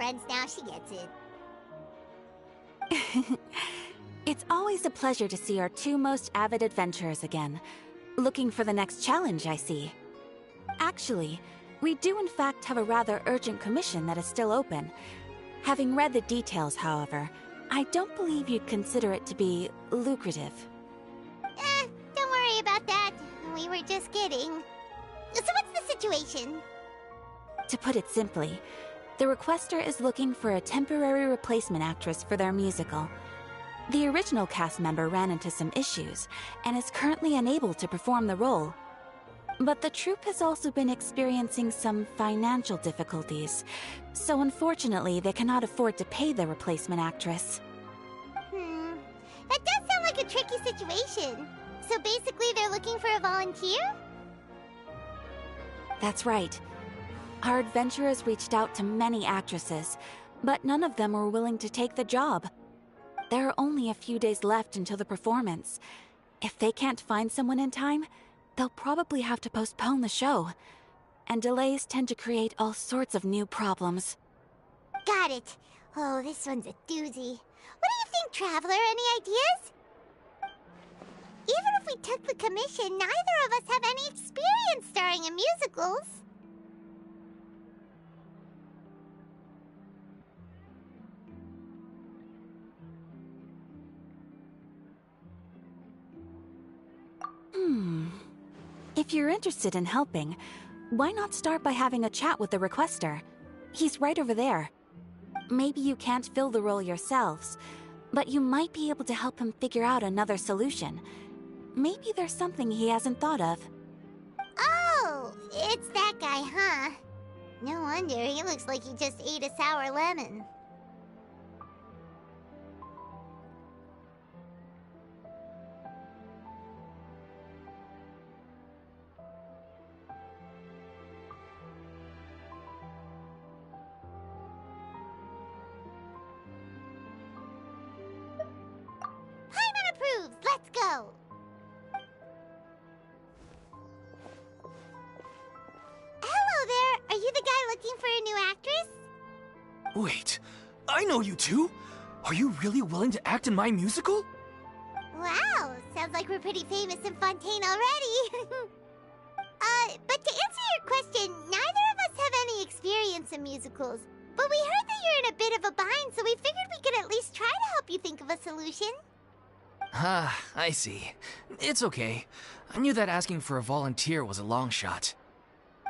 friends now, she gets it. It's always a pleasure to see our two most avid adventurers again. Looking for the next challenge, I see. Actually, we do in fact have a rather urgent commission that is still open. Having read the details, however, I don't believe you'd consider it to be lucrative. Don't worry about that. We were just kidding. So what's the situation? To put it simply, the requester is looking for a temporary replacement actress for their musical. The original cast member ran into some issues and is currently unable to perform the role. But the troupe has also been experiencing some financial difficulties, so unfortunately they cannot afford to pay the replacement actress. That does sound like a tricky situation. So basically they're looking for a volunteer? That's right. Our adventurers reached out to many actresses, but none of them were willing to take the job. There are only a few days left until the performance. If they can't find someone in time, they'll probably have to postpone the show. And delays tend to create all sorts of new problems. Got it. Oh, this one's a doozy. What do you think, Traveler? Any ideas? Even if we took the commission, neither of us have any experience starring in musicals. If you're interested in helping, why not start by having a chat with the requester? He's right over there. Maybe you can't fill the role yourselves, but you might be able to help him figure out another solution. Maybe there's something he hasn't thought of. Oh, it's that guy, huh? No wonder, he looks like he just ate a sour lemon. Hyman approves! Let's go! Hello there! Are you the guy looking for a new actress? Wait, I know you two! Are you really willing to act in my musical? Wow, sounds like we're pretty famous in Fontaine already. But to answer your question, neither of us have any experience in musicals. But we heard that you're in a bit of a bind, so we figured we could at least try to help you think of a solution. Ah, I see. It's okay. I knew that asking for a volunteer was a long shot.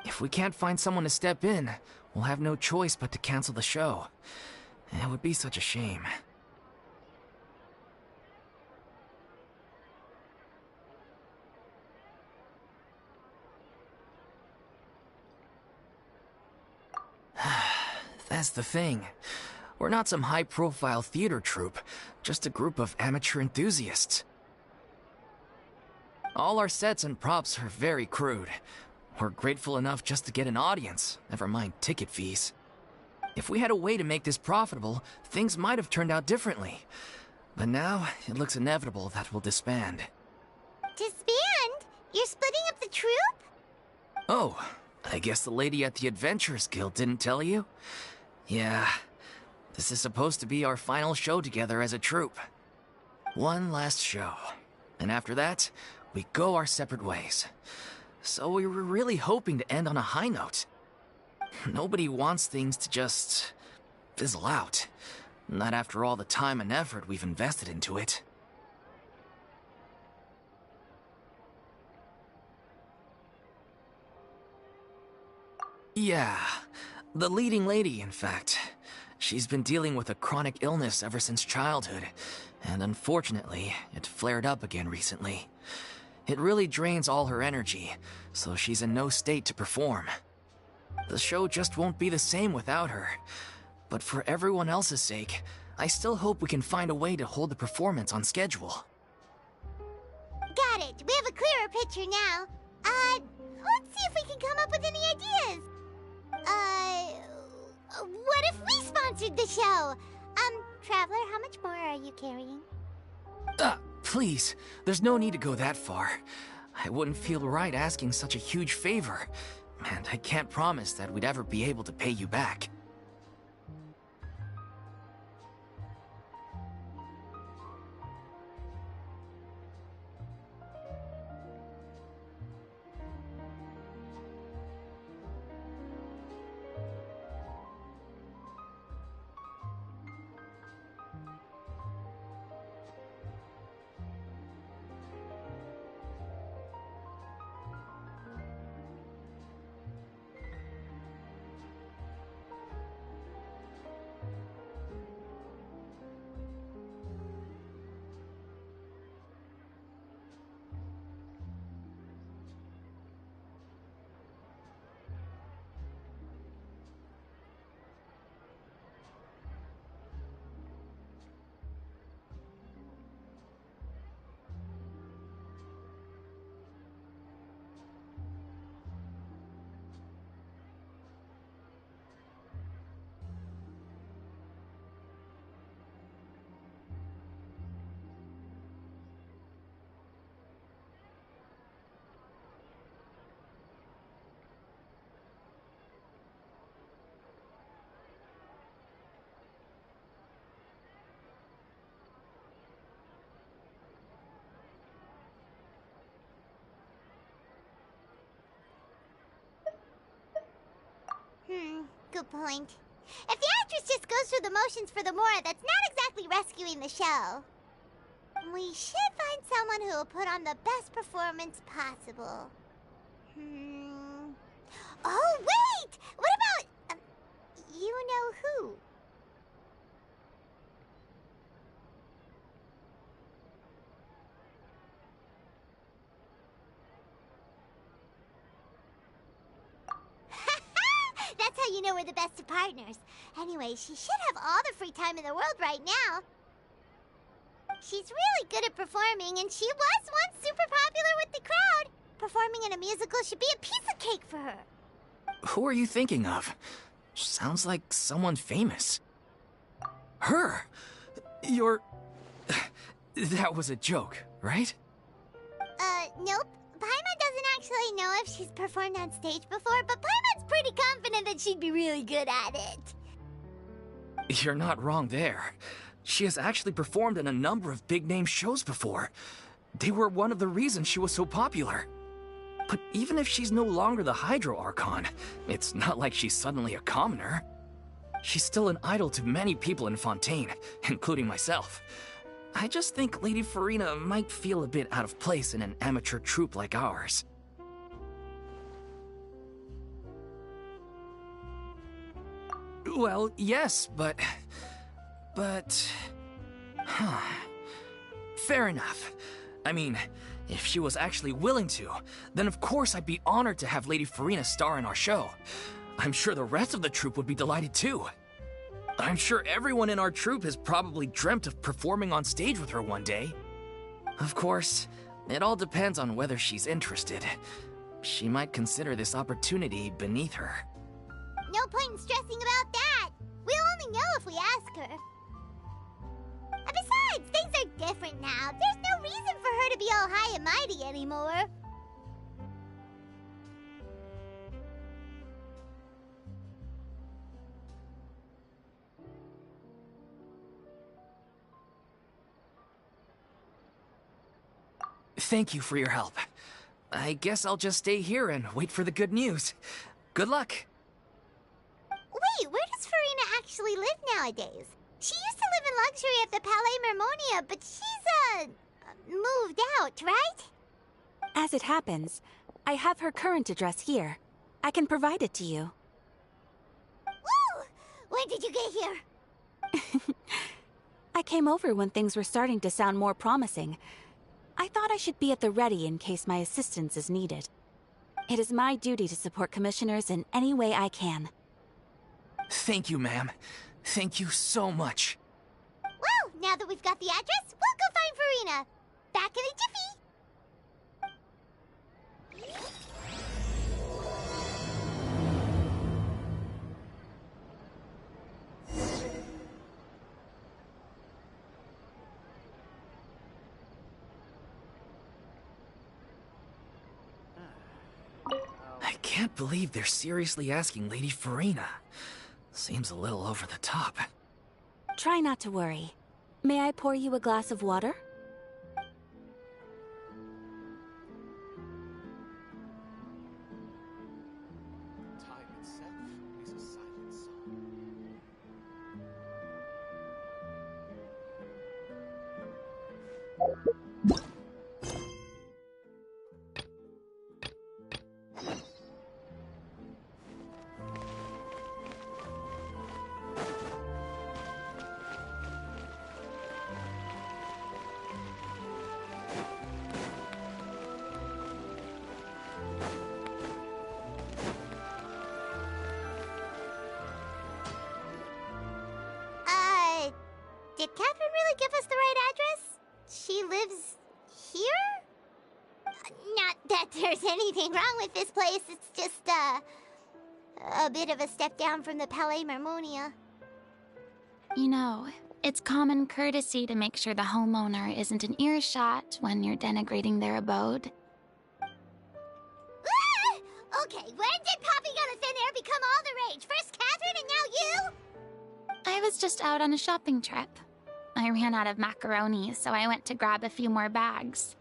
If we can't find someone to step in, we'll have no choice but to cancel the show. It would be such a shame. That's the thing. We're not some high-profile theater troupe, just a group of amateur enthusiasts. All our sets and props are very crude. We're grateful enough just to get an audience, never mind ticket fees. If we had a way to make this profitable, things might have turned out differently. But now, it looks inevitable that we'll disband. Disband? You're splitting up the troupe? Oh, I guess the lady at the Adventurers Guild didn't tell you? Yeah, this is supposed to be our final show together as a troupe. One last show. And after that, we go our separate ways. So we were really hoping to end on a high note. Nobody wants things to just fizzle out. Not after all the time and effort we've invested into it. Yeah, the leading lady, in fact. She's been dealing with a chronic illness ever since childhood, and unfortunately, it flared up again recently. It really drains all her energy, so she's in no state to perform. The show just won't be the same without her. But for everyone else's sake, I still hope we can find a way to hold the performance on schedule. Got it. We have a clearer picture now. Let's see if we can come up with any ideas. What if we sponsored the show? Traveler, how much more are you carrying? Please, there's no need to go that far. I wouldn't feel right asking such a huge favor, and I can't promise that we'd ever be able to pay you back. good point. If the actress just goes through the motions for the Mora, that's not exactly rescuing the show. We should find someone who will put on the best performance possible. Oh, wait! What about... you know who? That's how you know we're the best of partners. Anyway, she should have all the free time in the world right now. She's really good at performing, and she was once super popular with the crowd. Performing in a musical should be a piece of cake for her. Who are you thinking of? Sounds like someone famous. Her? You're... That was a joke, right? Nope. Paimon doesn't actually know if she's performed on stage before, but Paimon's pretty confident that she'd be really good at it. You're not wrong there. She has actually performed in a number of big-name shows before. They were one of the reasons she was so popular. But even if she's no longer the Hydro Archon, it's not like she's suddenly a commoner. She's still an idol to many people in Fontaine, including myself. I just think Lady Furina might feel a bit out of place in an amateur troupe like ours. Well, yes, but... Fair enough. I mean, if she was actually willing to, then of course I'd be honored to have Lady Furina star in our show. I'm sure the rest of the troupe would be delighted too. I'm sure everyone in our troupe has probably dreamt of performing on stage with her one day. Of course, it all depends on whether she's interested. She might consider this opportunity beneath her. No point in stressing about that. We'll only know if we ask her. And besides, things are different now. There's no reason for her to be all high and mighty anymore. Thank you for your help. I guess I'll just stay here and wait for the good news. Good luck. Wait, where does Furina actually live nowadays? She used to live in luxury at the Palais Mermonia, but she's, moved out, right? As it happens, I have her current address here. I can provide it to you. Woo! When did you get here? I came over when things were starting to sound more promising. I thought I should be at the ready in case my assistance is needed. It is my duty to support commissioners in any way I can. Thank you, ma'am. Thank you so much. Well, now that we've got the address, we'll go find Furina. Back in a jiffy. I can't believe they're seriously asking Lady Furina. Seems a little over the top. Try not to worry. May I pour you a glass of water? Time itself is a silent song. Did Catherine really give us the right address? She lives here? Not that there's anything wrong with this place, it's just, a bit of a step down from the Palais Mermonia. You know, it's common courtesy to make sure the homeowner isn't in earshot when you're denigrating their abode. Ah! Okay, when did popping out of thin air become all the rage? First Catherine and now you? I was just out on a shopping trip. I ran out of macaroni, so I went to grab a few more bags.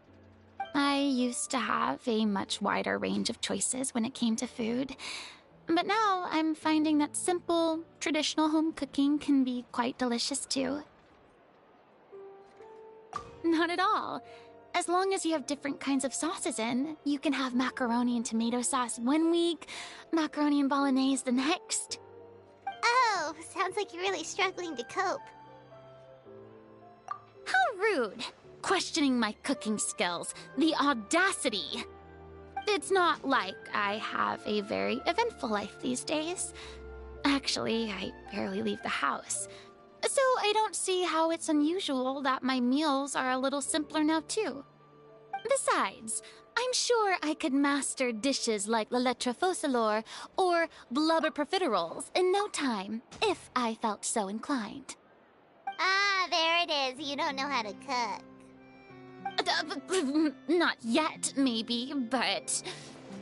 I used to have a much wider range of choices when it came to food, But now I'm finding that simple, traditional home cooking can be quite delicious too. Not at all. As long as you have different kinds of sauces in, you can have macaroni and tomato sauce one week, macaroni and bolognese the next. Oh, sounds like you're really struggling to cope. How rude! Questioning my cooking skills. The audacity! It's not like I have a very eventful life these days. Actually, I barely leave the house. So I don't see how it's unusual that my meals are a little simpler now too. Besides, I'm sure I could master dishes like la lettre faucilor or blubber profiteroles in no time, if I felt so inclined. Ah, there it is. You don't know how to cook. Not yet, maybe, but...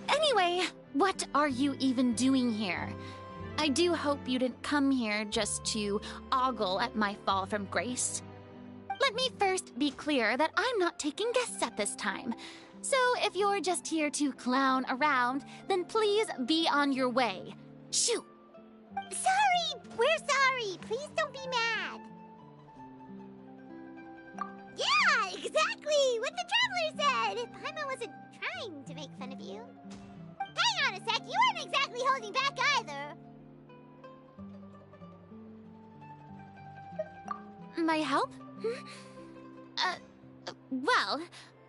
Anyway, what are you even doing here? I do hope you didn't come here just to ogle at my fall from grace. Let me first be clear that I'm not taking guests at this time. So if you're just here to clown around, then please be on your way. Shoo! Sorry! We're sorry! Please don't be mad! Yeah, exactly! What the Traveler said! Paimon wasn't trying to make fun of you. Hang on a sec, you weren't exactly holding back either. My help? Well,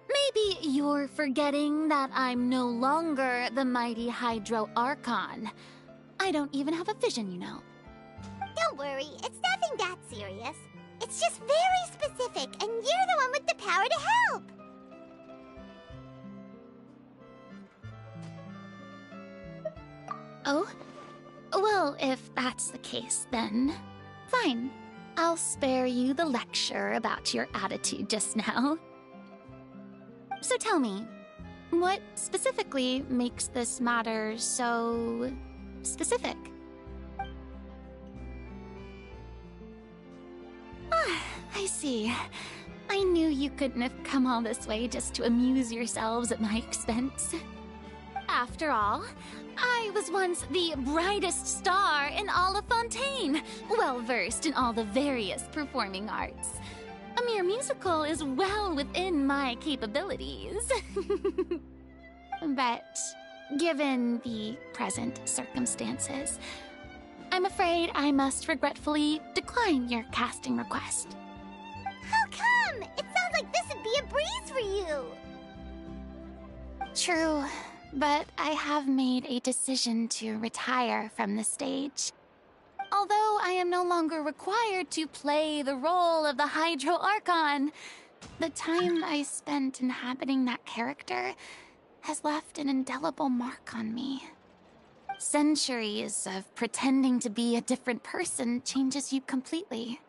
maybe you're forgetting that I'm no longer the mighty Hydro Archon. I don't even have a vision, you know. Don't worry, it's nothing that serious. It's just very specific, and you're the one with the power to help! Oh? Well, if that's the case, then fine. I'll spare you the lecture about your attitude just now. So tell me, what specifically makes this matter so specific? Ah, I see. I knew you couldn't have come all this way just to amuse yourselves at my expense. After all, I was once the brightest star in all of Fontaine, well-versed in all the various performing arts. A mere musical is well within my capabilities. But given the present circumstances, I'm afraid I must regretfully decline your casting request. How come? It sounds like this would be a breeze for you. True, but I have made a decision to retire from the stage. Although I am no longer required to play the role of the Hydro Archon, the time I spent inhabiting that character has left an indelible mark on me. Centuries of pretending to be a different person changes you completely.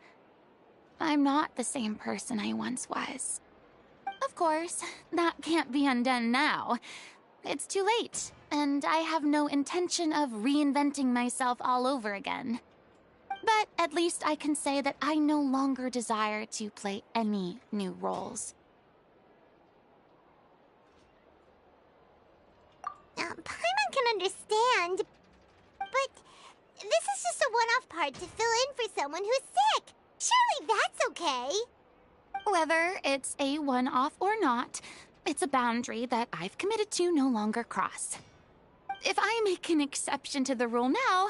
I'm not the same person I once was. Of course, that can't be undone now. It's too late, and I have no intention of reinventing myself all over again. But at least I can say that I no longer desire to play any new roles. Paimon can understand, but this is just a one-off part to fill in for someone who's sick. Surely that's okay. Whether it's a one-off or not, it's a boundary that I've committed to no longer cross. If I make an exception to the rule now,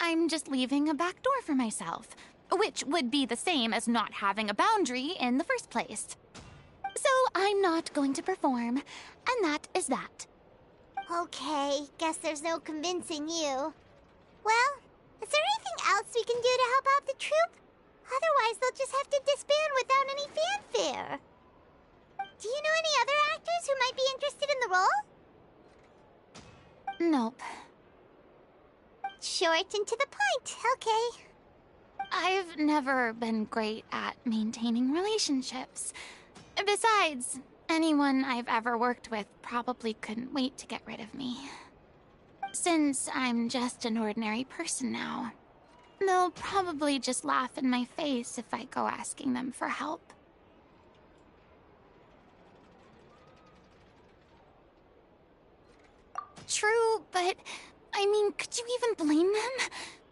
I'm just leaving a back door for myself, which would be the same as not having a boundary in the first place. So I'm not going to perform, and that is that. Okay, guess there's no convincing you. Well, is there anything else we can do to help out the troupe? Otherwise, they'll just have to disband without any fanfare. Do you know any other actors who might be interested in the role? Nope. Short and to the point, okay. I've never been great at maintaining relationships. Besides, anyone I've ever worked with probably couldn't wait to get rid of me. Since I'm just an ordinary person now, they'll probably just laugh in my face if I go asking them for help. True, but I mean, could you even blame them?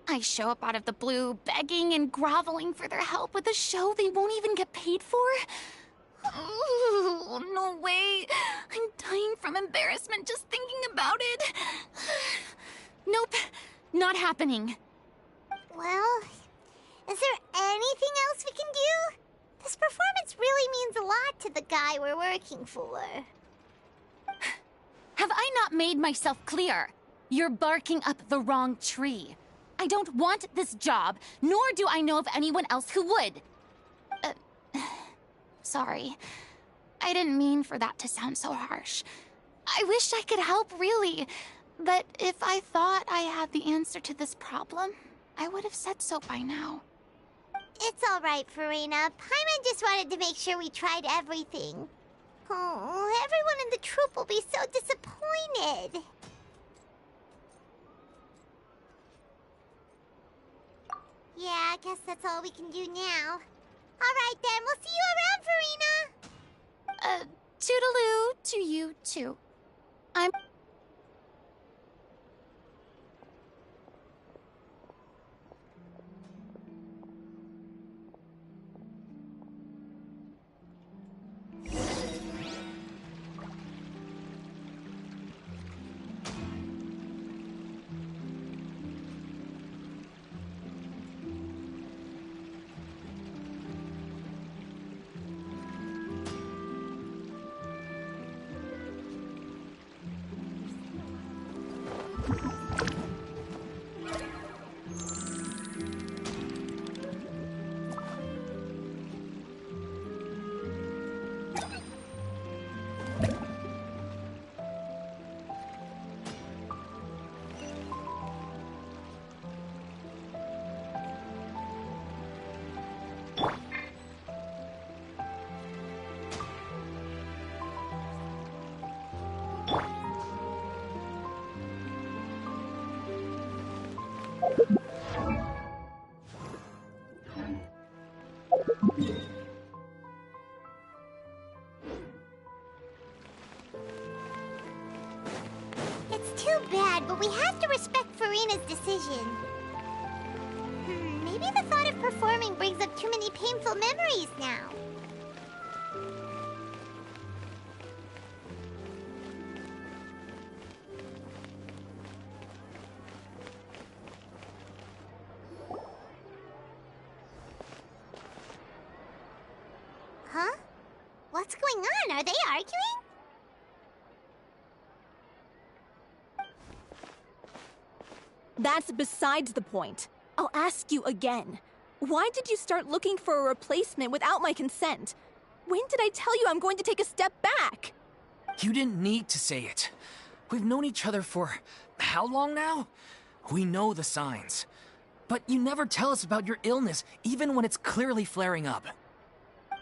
I show up out of the blue, begging and groveling for their help with a show they won't even get paid for? Oh, no way. I'm dying from embarrassment just thinking about it. Nope, not happening. Well, is there anything else we can do? This performance really means a lot to the guy we're working for. Have I not made myself clear? You're barking up the wrong tree. I don't want this job, nor do I know of anyone else who would. Sorry. I didn't mean for that to sound so harsh. I wish I could help, really. But if I thought I had the answer to this problem, I would have said so by now. It's all right, Furina. Paimon just wanted to make sure we tried everything. Oh, everyone in the troupe will be so disappointed. Yeah, I guess that's all we can do now. All right, then. We'll see you around, Furina. Toodaloo to you, too. I'm... It's too bad, but we have to respect Furina's decision. Maybe the thought of performing brings up too many painful memories now. Huh? What's going on? Are they arguing? That's besides the point. I'll ask you again. Why did you start looking for a replacement without my consent? When did I tell you I'm going to take a step back? You didn't need to say it. We've known each other for how long now? We know the signs. But you never tell us about your illness, even when it's clearly flaring up.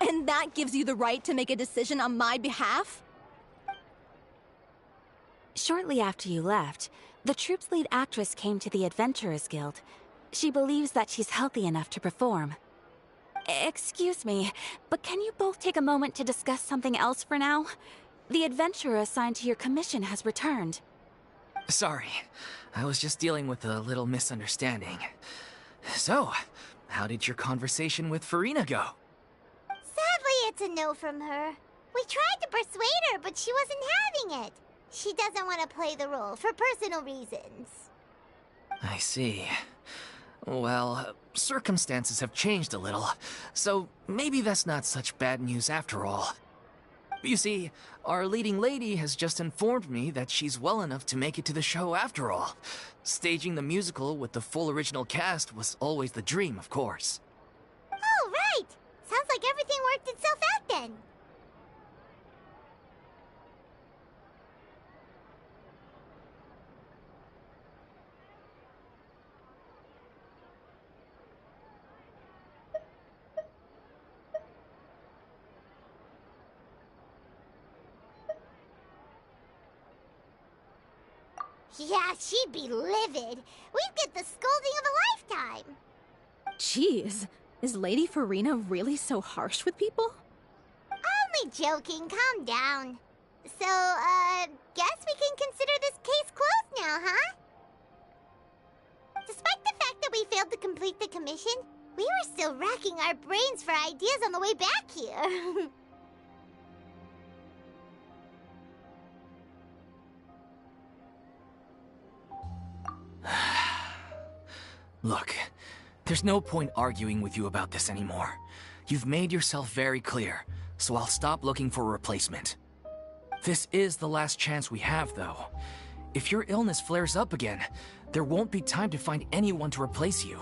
And that gives you the right to make a decision on my behalf? Shortly after you left, the troupe's lead actress came to the Adventurers Guild. She believes that she's healthy enough to perform. Excuse me, but can you both take a moment to discuss something else for now? The adventurer assigned to your commission has returned. Sorry, I was just dealing with a little misunderstanding. So, how did your conversation with Furina go? Sadly, it's a no from her. We tried to persuade her, but she wasn't having it. She doesn't want to play the role for personal reasons. I see. Well, circumstances have changed a little, so maybe that's not such bad news after all. You see, our leading lady has just informed me that she's well enough to make it to the show after all. Staging the musical with the full original cast was always the dream, of course. Oh, right! Sounds like everything worked itself out then. Yeah, she'd be livid. We'd get the scolding of a lifetime. Jeez, is Lady Furina really so harsh with people? Only joking, calm down. So, guess we can consider this case closed now, huh? Despite the fact that we failed to complete the commission, we were still racking our brains for ideas on the way back here. Look, there's no point arguing with you about this anymore. You've made yourself very clear, so I'll stop looking for a replacement. This is the last chance we have, though. If your illness flares up again, there won't be time to find anyone to replace you.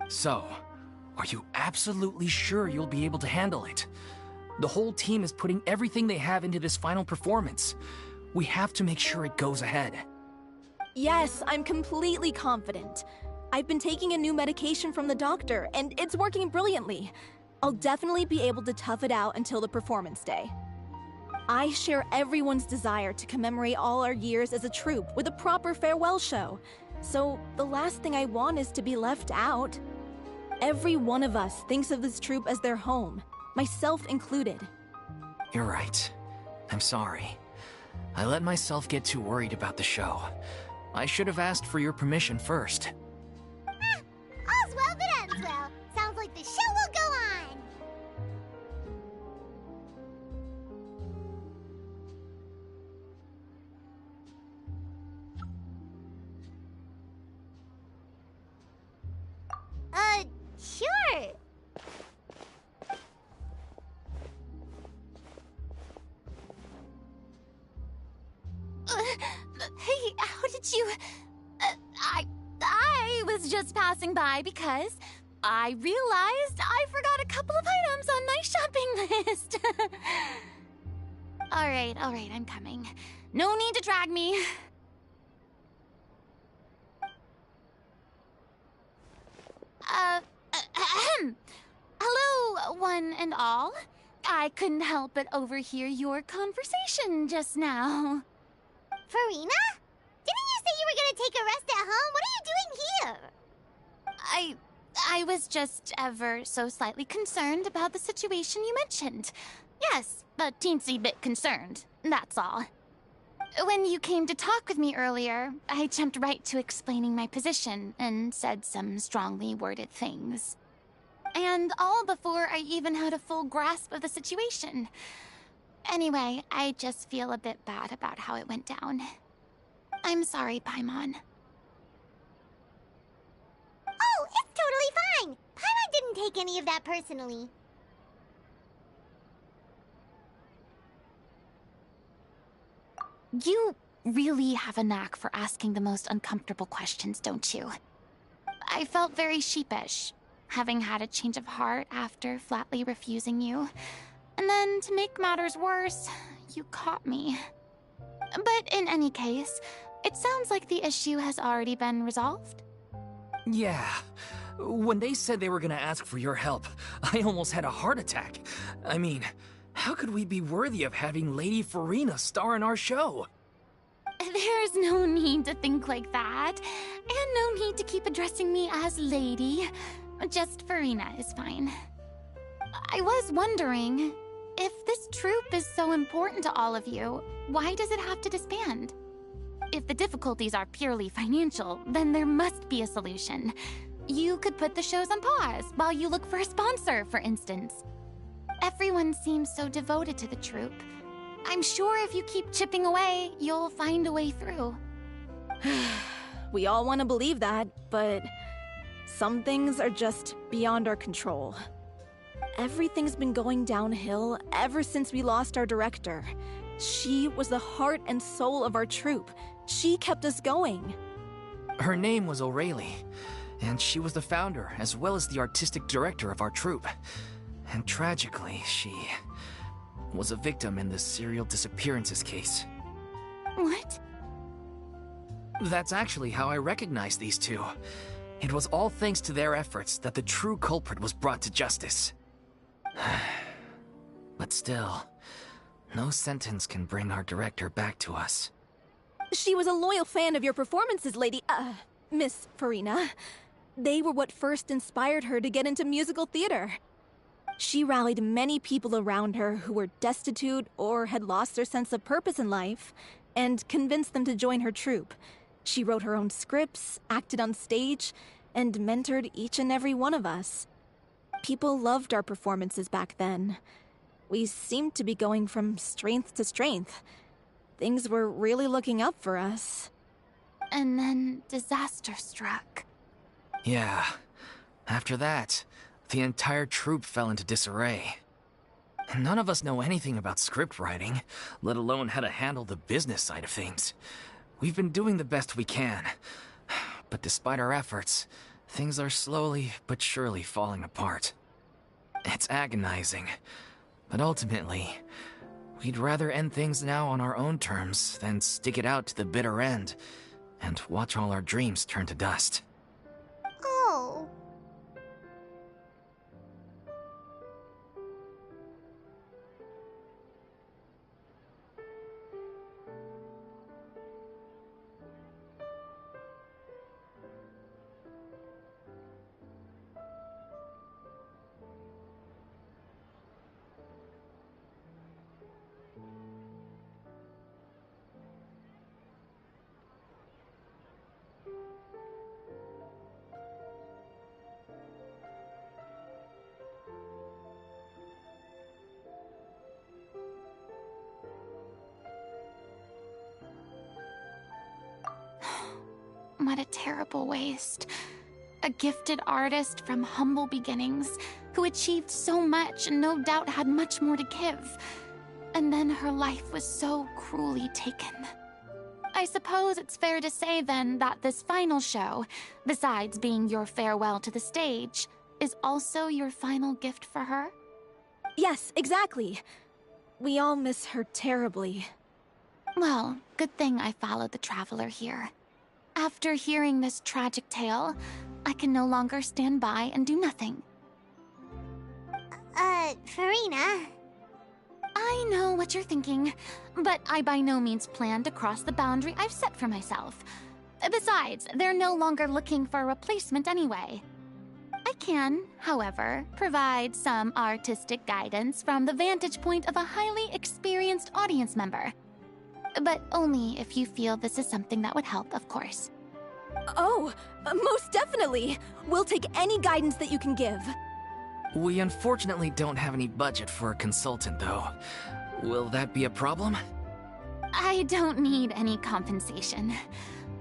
So, are you absolutely sure you'll be able to handle it? The whole team is putting everything they have into this final performance. We have to make sure it goes ahead. Yes, I'm completely confident. I've been taking a new medication from the doctor, and it's working brilliantly. I'll definitely be able to tough it out until the performance day. I share everyone's desire to commemorate all our years as a troupe with a proper farewell show. So the last thing I want is to be left out. Every one of us thinks of this troupe as their home, myself included. You're right. I'm sorry. I let myself get too worried about the show. I should have asked for your permission first. All's well that ends well. Sounds like the show will go on. Sure. Hey, how did you... I was just passing by because I realized I forgot a couple of items on my shopping list. All right, I'm coming. No need to drag me. Hello, one and all. I couldn't help but overhear your conversation just now. Furina? Didn't you say you were gonna take a rest at home? What are you doing here? I was just ever so slightly concerned about the situation you mentioned. Yes, a teensy bit concerned, that's all. When you came to talk with me earlier, I jumped right to explaining my position and said some strongly worded things. And all before I even had a full grasp of the situation. Anyway, I just feel a bit bad about how it went down. I'm sorry, Paimon. Oh, it's totally fine. Paimon didn't take any of that personally. You really have a knack for asking the most uncomfortable questions, don't you? I felt very sheepish, having had a change of heart after flatly refusing you. And then, to make matters worse, you caught me. But in any case, it sounds like the issue has already been resolved. Yeah. When they said they were gonna ask for your help, I almost had a heart attack. I mean, how could we be worthy of having Lady Furina star in our show? There's no need to think like that. And no need to keep addressing me as Lady. Just Furina is fine. I was wondering, if this troupe is so important to all of you, why does it have to disband? If the difficulties are purely financial, then there must be a solution. You could put the shows on pause while you look for a sponsor, for instance. Everyone seems so devoted to the troupe. I'm sure if you keep chipping away, you'll find a way through. We all want to believe that, but some things are just beyond our control. Everything's been going downhill ever since we lost our director. She was the heart and soul of our troupe. She kept us going. Her name was O'Reilly, and she was the founder as well as the artistic director of our troupe. And tragically, she was a victim in the serial disappearances case. What? That's actually how I recognized these two. It was all thanks to their efforts that the true culprit was brought to justice. But still, no sentence can bring our director back to us. She was a loyal fan of your performances, Miss Furina. They were what first inspired her to get into musical theater. She rallied many people around her who were destitute or had lost their sense of purpose in life, and convinced them to join her troupe. She wrote her own scripts, acted on stage, and mentored each and every one of us. People loved our performances back then. We seemed to be going from strength to strength. Things were really looking up for us. And then disaster struck. Yeah. After that, the entire troupe fell into disarray. None of us know anything about script writing, let alone how to handle the business side of things. We've been doing the best we can. But despite our efforts, things are slowly but surely falling apart. It's agonizing. But ultimately, we'd rather end things now on our own terms than stick it out to the bitter end and watch all our dreams turn to dust. Oh. What a terrible waste. A gifted artist from humble beginnings who achieved so much and no doubt had much more to give. And then her life was so cruelly taken. I suppose it's fair to say then that this final show, besides being your farewell to the stage, is also your final gift for her? Yes, exactly. We all miss her terribly. Well, good thing I followed the Traveler here. After hearing this tragic tale, I can no longer stand by and do nothing. Furina. I know what you're thinking, but I by no means plan to cross the boundary I've set for myself. Besides, they're no longer looking for a replacement anyway. I can, however, provide some artistic guidance from the vantage point of a highly experienced audience member. But only if you feel this is something that would help, of course. Oh, most definitely! We'll take any guidance that you can give. We unfortunately don't have any budget for a consultant, though. Will that be a problem? I don't need any compensation.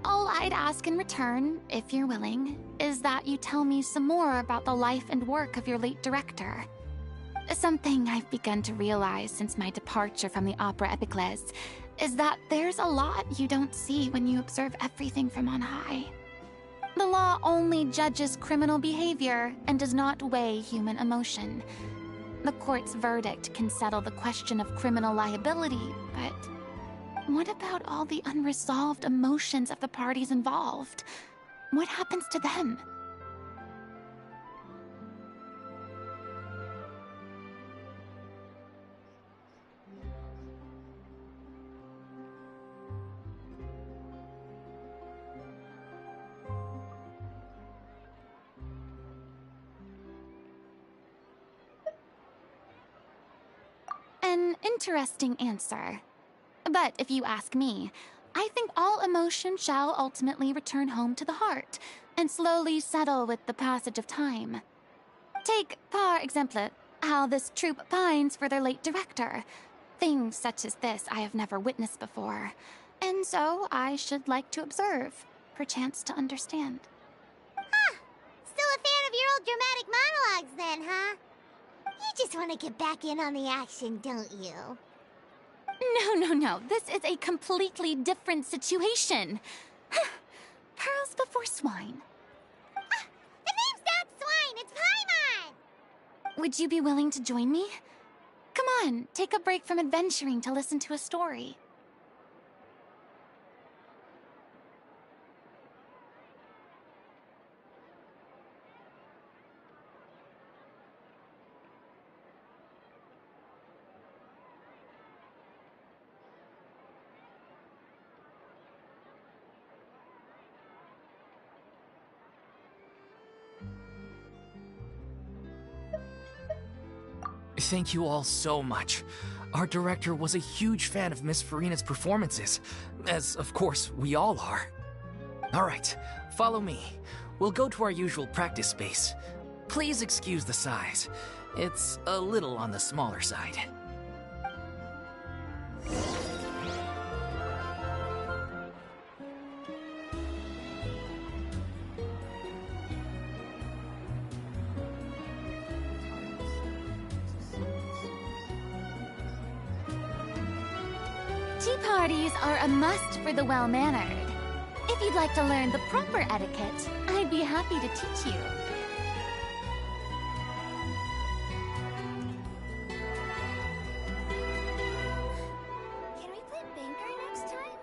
All I'd ask in return, if you're willing, is that you tell me some more about the life and work of your late director. Something I've begun to realize since my departure from the Opera Epiclese is that there's a lot you don't see when you observe everything from on high. The law only judges criminal behavior and does not weigh human emotion. The court's verdict can settle the question of criminal liability, but what about all the unresolved emotions of the parties involved? What happens to them? An interesting answer. But if you ask me, I think all emotion shall ultimately return home to the heart and slowly settle with the passage of time. Take, par exemple, how this troupe pines for their late director. Things such as this I have never witnessed before, and so I should like to observe, perchance to understand. Huh. Still a fan of your old dramatic monologues then, huh? You just want to get back in on the action, don't you? No. This is a completely different situation. Pearls before swine. Ah, the name's not Swine, it's Paimon! Would you be willing to join me? Come on, take a break from adventuring to listen to a story. Thank you all so much. Our director was a huge fan of Miss Furina's performances, as of course we all are. All right, follow me. We'll go to our usual practice space. Please excuse the size. It's a little on the smaller side. Tea parties are a must for the well-mannered. If you'd like to learn the proper etiquette, I'd be happy to teach you. Can we play Banker next time?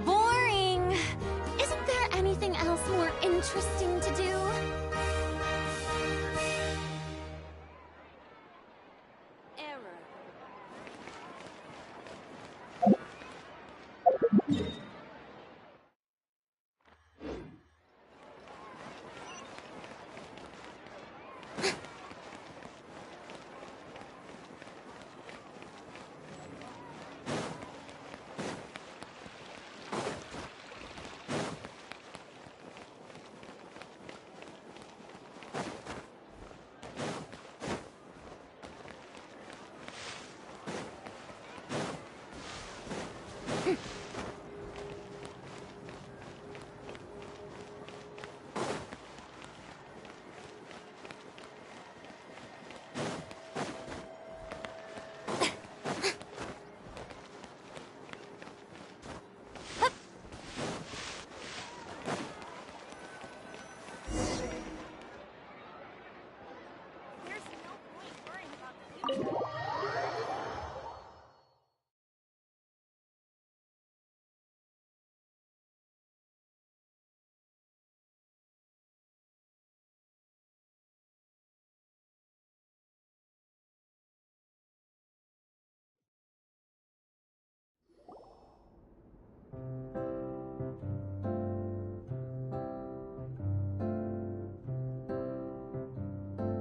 Boring! Isn't there anything else more interesting to do?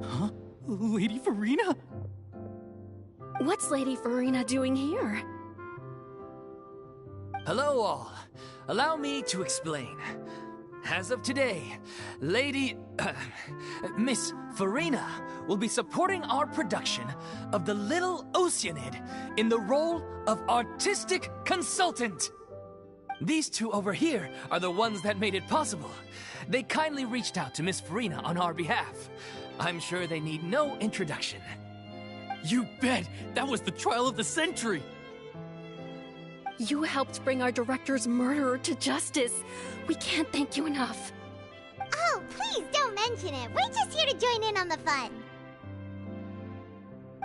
Huh? Lady Furina? What's Lady Furina doing here? Hello all. Allow me to explain. As of today, Miss Furina will be supporting our production of The Little Oceanid in the role of artistic consultant. These two over here are the ones that made it possible. They kindly reached out to Miss Furina on our behalf. I'm sure they need no introduction. You bet! That was the trial of the century! You helped bring our director's murderer to justice. We can't thank you enough. Oh, please don't mention it. We're just here to join in on the fun.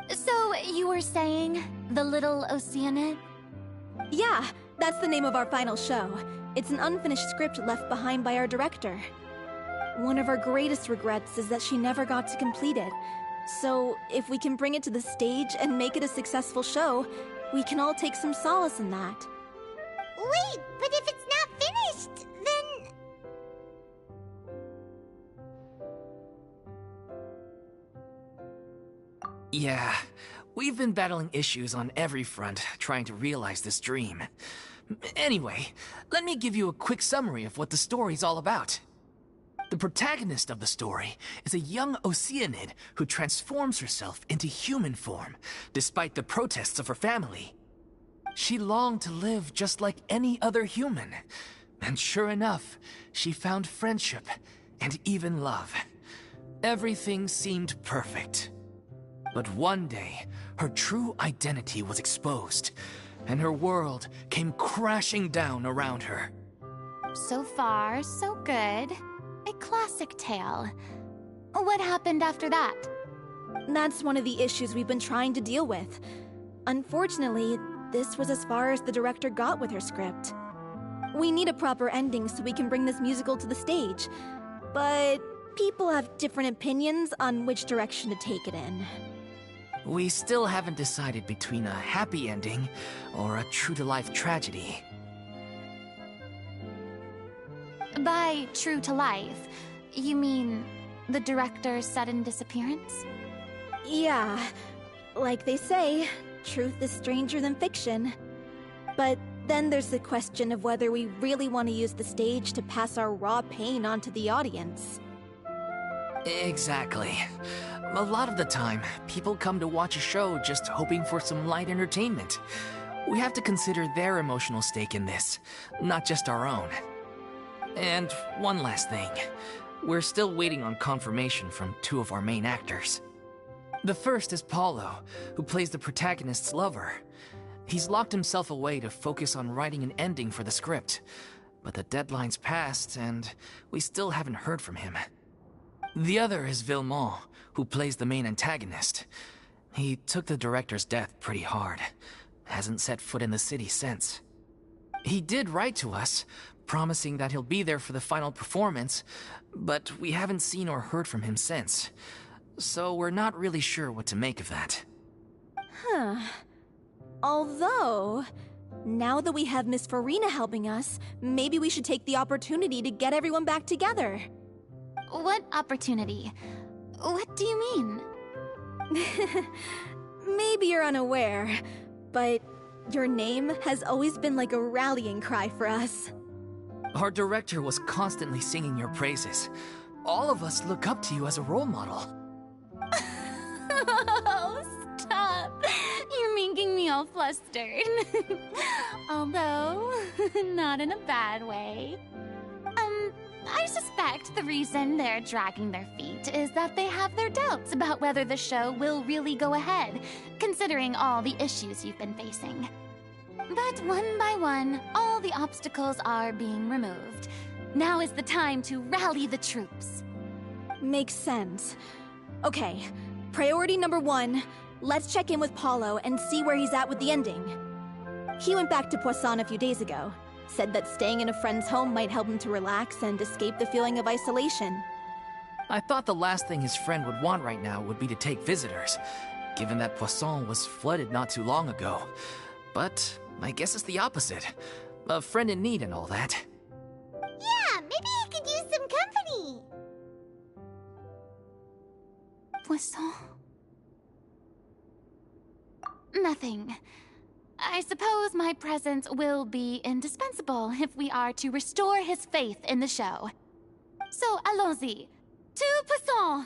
So, you were saying The Little Oceanid? Yeah, that's the name of our final show. It's an unfinished script left behind by our director. One of our greatest regrets is that she never got to complete it. So, if we can bring it to the stage and make it a successful show, we can all take some solace in that. Wait, but if it's not finished, then... Yeah, we've been battling issues on every front trying to realize this dream. Anyway, let me give you a quick summary of what the story's all about. The protagonist of the story is a young Oceanid who transforms herself into human form, despite the protests of her family. She longed to live just like any other human, and sure enough, she found friendship and even love. Everything seemed perfect. But one day, her true identity was exposed, and her world came crashing down around her. So far, so good. A classic tale. What happened after that? That's one of the issues we've been trying to deal with. Unfortunately, this was as far as the director got with her script. We need a proper ending so we can bring this musical to the stage. But people have different opinions on which direction to take it in. We still haven't decided between a happy ending or a true-to-life tragedy. By true to life, you mean the director's sudden disappearance? Yeah, like they say, truth is stranger than fiction. But then there's the question of whether we really want to use the stage to pass our raw pain onto the audience. Exactly. A lot of the time, people come to watch a show just hoping for some light entertainment. We have to consider their emotional stake in this, not just our own. And one last thing. We're still waiting on confirmation from two of our main actors. The first is Paulo, who plays the protagonist's lover. He's locked himself away to focus on writing an ending for the script. But the deadline's passed, and we still haven't heard from him. The other is Villemont, who plays the main antagonist. He took the director's death pretty hard. Hasn't set foot in the city since. He did write to us, promising that he'll be there for the final performance, but we haven't seen or heard from him since. So we're not really sure what to make of that. Huh. Although, now that we have Miss Furina helping us, maybe we should take the opportunity to get everyone back together. What opportunity? What do you mean? Maybe you're unaware, but your name has always been like a rallying cry for us. Our director was constantly singing your praises. All of us look up to you as a role model. Oh, stop! You're making me all flustered. Although, not in a bad way. I suspect the reason they're dragging their feet is that they have their doubts about whether the show will really go ahead, considering all the issues you've been facing. But one by one, all the obstacles are being removed. Now is the time to rally the troops. Makes sense. Okay, priority number 1, let's check in with Paulo and see where he's at with the ending. He went back to Poisson a few days ago. Said that staying in a friend's home might help him to relax and escape the feeling of isolation. I thought the last thing his friend would want right now would be to take visitors, given that Poisson was flooded not too long ago. But I guess it's the opposite. A friend in need and all that. Yeah, maybe he could use some company. Poisson? Nothing. I suppose my presence will be indispensable if we are to restore his faith in the show. So, allons-y. To Poisson!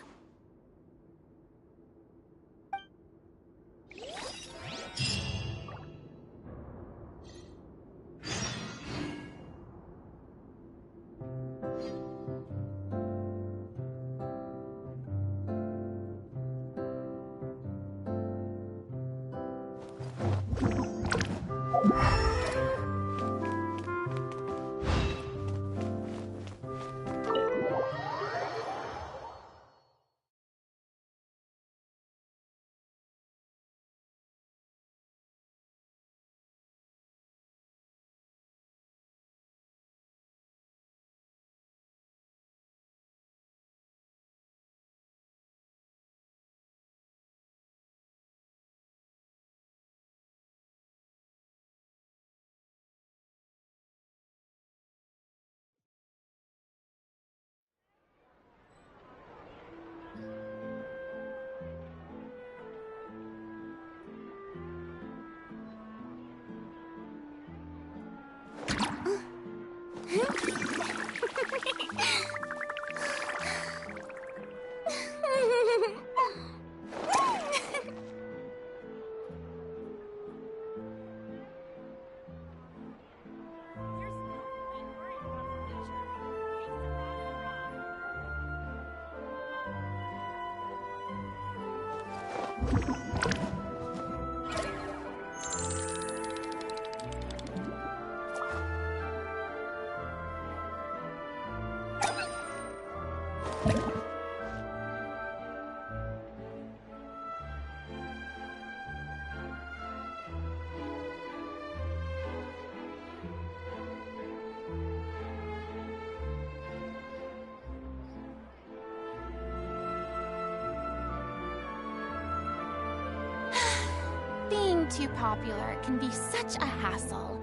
too popular can be such a hassle.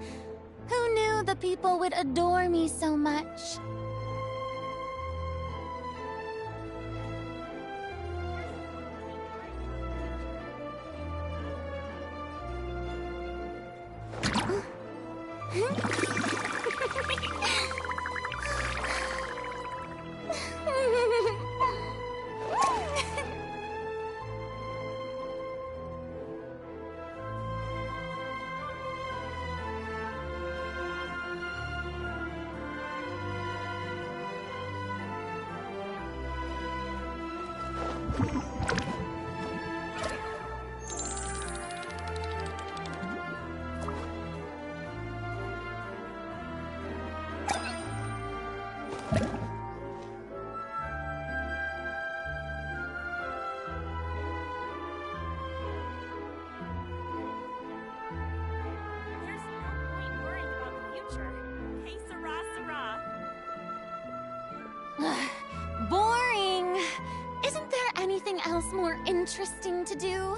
Who knew the people would adore me so much? There's no point worrying about the future. Hey, Sarah, Sarah. Boring! Isn't there anything else more interesting to do?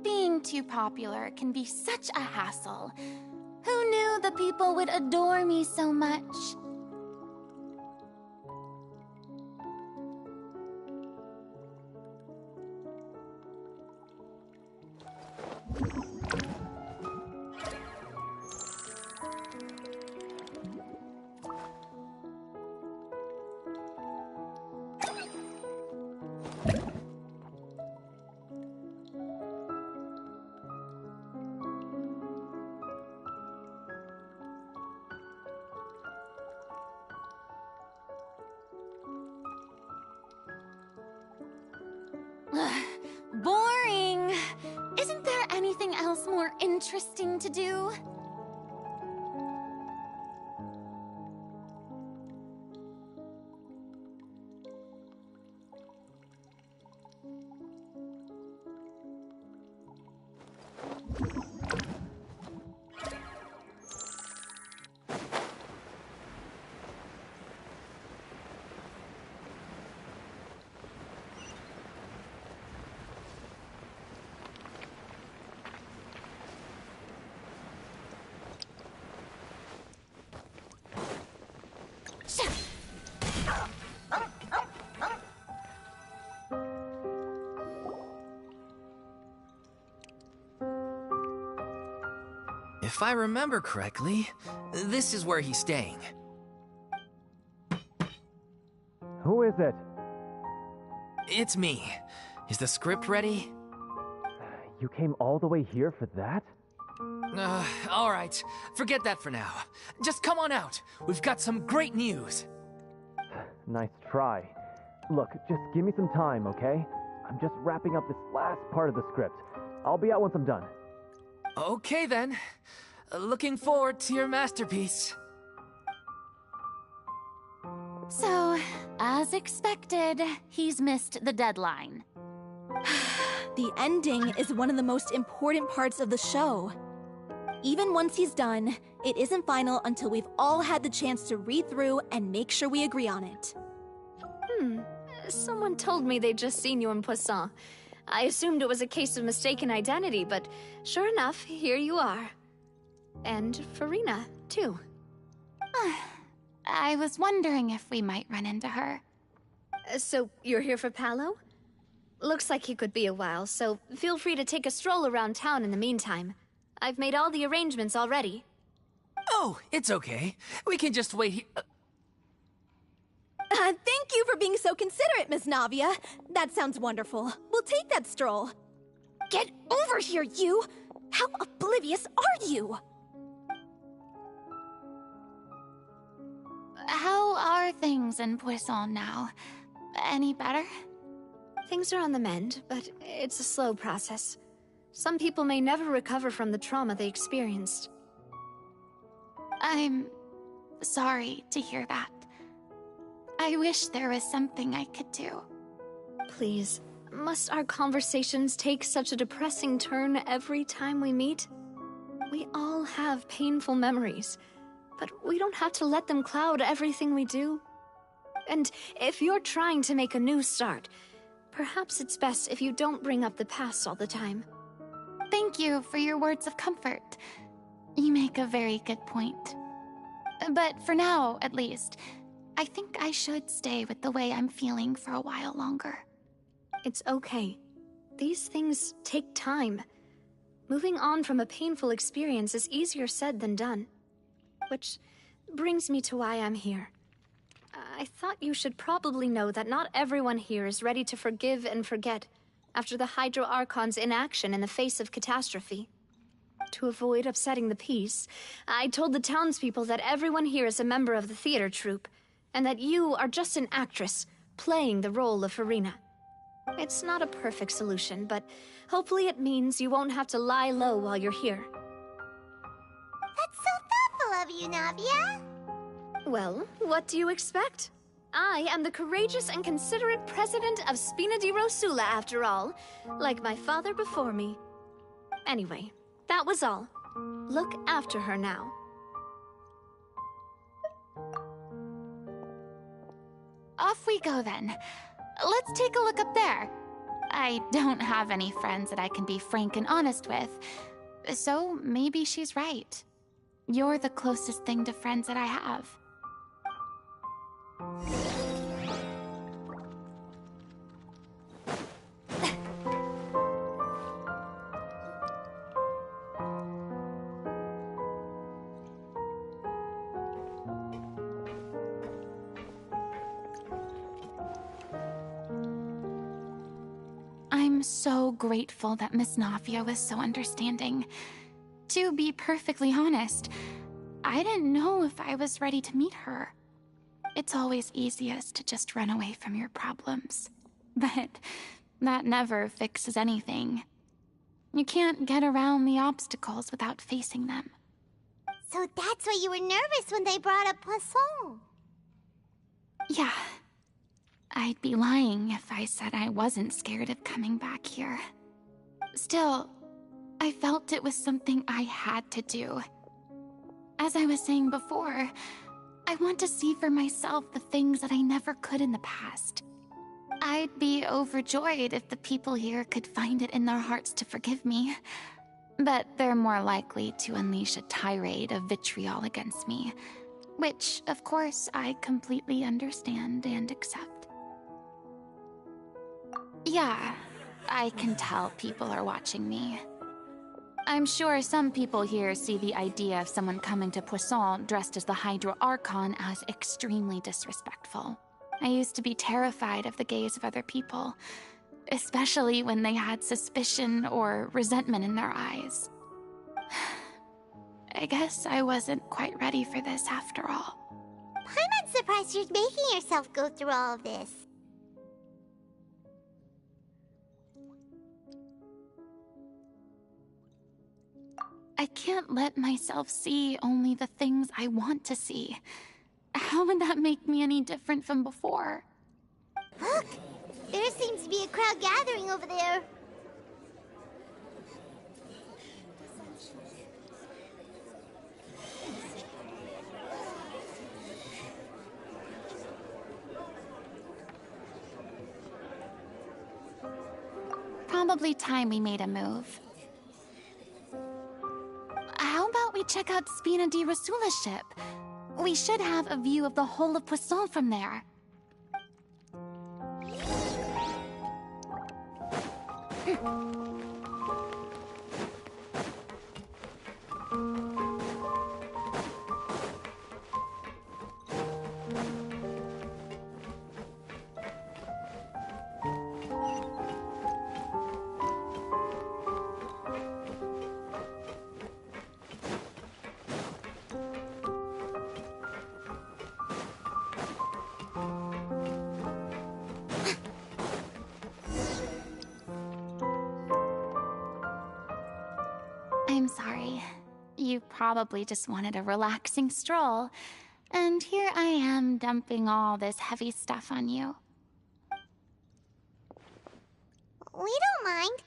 Being too popular can be such a hassle. Who knew the people would adore me so much? Boring! Isn't there anything else more interesting to do? If I remember correctly, this is where he's staying. Who is it? It's me. Is the script ready? You came all the way here for that? All right. Forget that for now. Just come on out. We've got some great news. Nice try. Look, just give me some time, okay? I'm just wrapping up this last part of the script. I'll be out once I'm done. Okay, then. Looking forward to your masterpiece. So, as expected, he's missed the deadline. The ending is one of the most important parts of the show. Even once he's done, it isn't final until we've all had the chance to read through and make sure we agree on it. Someone told me they'd just seen you in Poisson. I assumed it was a case of mistaken identity, but sure enough, here you are. And Furina, too. I was wondering if we might run into her. So, you're here for Paolo? Looks like he could be a while, so feel free to take a stroll around town in the meantime. I've made all the arrangements already. Oh, it's okay. We can just wait here. Thank you for being so considerate, Miss Navia. That sounds wonderful. We'll take that stroll. Get over here, you! How oblivious are you? How are things in Poisson now? Any better? Things are on the mend, but it's a slow process. Some people may never recover from the trauma they experienced. I'm sorry to hear that. I wish there was something I could do. Please, must our conversations take such a depressing turn every time we meet? We all have painful memories, but we don't have to let them cloud everything we do. And if you're trying to make a new start, perhaps it's best if you don't bring up the past all the time. Thank you for your words of comfort. You make a very good point. But for now, at least, I think I should stay with the way I'm feeling for a while longer. It's okay. These things take time. Moving on from a painful experience is easier said than done. Which brings me to why I'm here. I thought you should probably know that not everyone here is ready to forgive and forget after the Hydro Archon's inaction in the face of catastrophe. To avoid upsetting the peace, I told the townspeople that everyone here is a member of the theater troupe, and that you are just an actress playing the role of Furina. It's not a perfect solution, but hopefully it means you won't have to lie low while you're here. That's so thoughtful of you, Navia. Well, what do you expect? I am the courageous and considerate president of Spina di Rosula, after all, like my father before me. Anyway, that was all. Look after her now. Off we go then. Let's take a look up there. I don't have any friends that I can be frank and honest with, so maybe she's right. You're the closest thing to friends that I have. I'm so grateful that Miss Navia was so understanding. To be perfectly honest, I didn't know if I was ready to meet her. It's always easiest to just run away from your problems. But that never fixes anything. You can't get around the obstacles without facing them. So that's why you were nervous when they brought up Poisson. Yeah. I'd be lying if I said I wasn't scared of coming back here. Still, I felt it was something I had to do. As I was saying before, I want to see for myself the things that I never could in the past. I'd be overjoyed if the people here could find it in their hearts to forgive me. But they're more likely to unleash a tirade of vitriol against me, which, of course, I completely understand and accept. Yeah, I can tell people are watching me. I'm sure some people here see the idea of someone coming to Poisson dressed as the Hydro Archon as extremely disrespectful. I used to be terrified of the gaze of other people, especially when they had suspicion or resentment in their eyes. I guess I wasn't quite ready for this after all. I'm not surprised you're making yourself go through all of this. I can't let myself see only the things I want to see. How would that make me any different from before? Look! There seems to be a crowd gathering over there. Probably time we made a move. How about we check out Spina di Rosula's ship? We should have a view of the whole of Poisson from there. probably just wanted a relaxing stroll, and here I am dumping all this heavy stuff on you. We don't mind.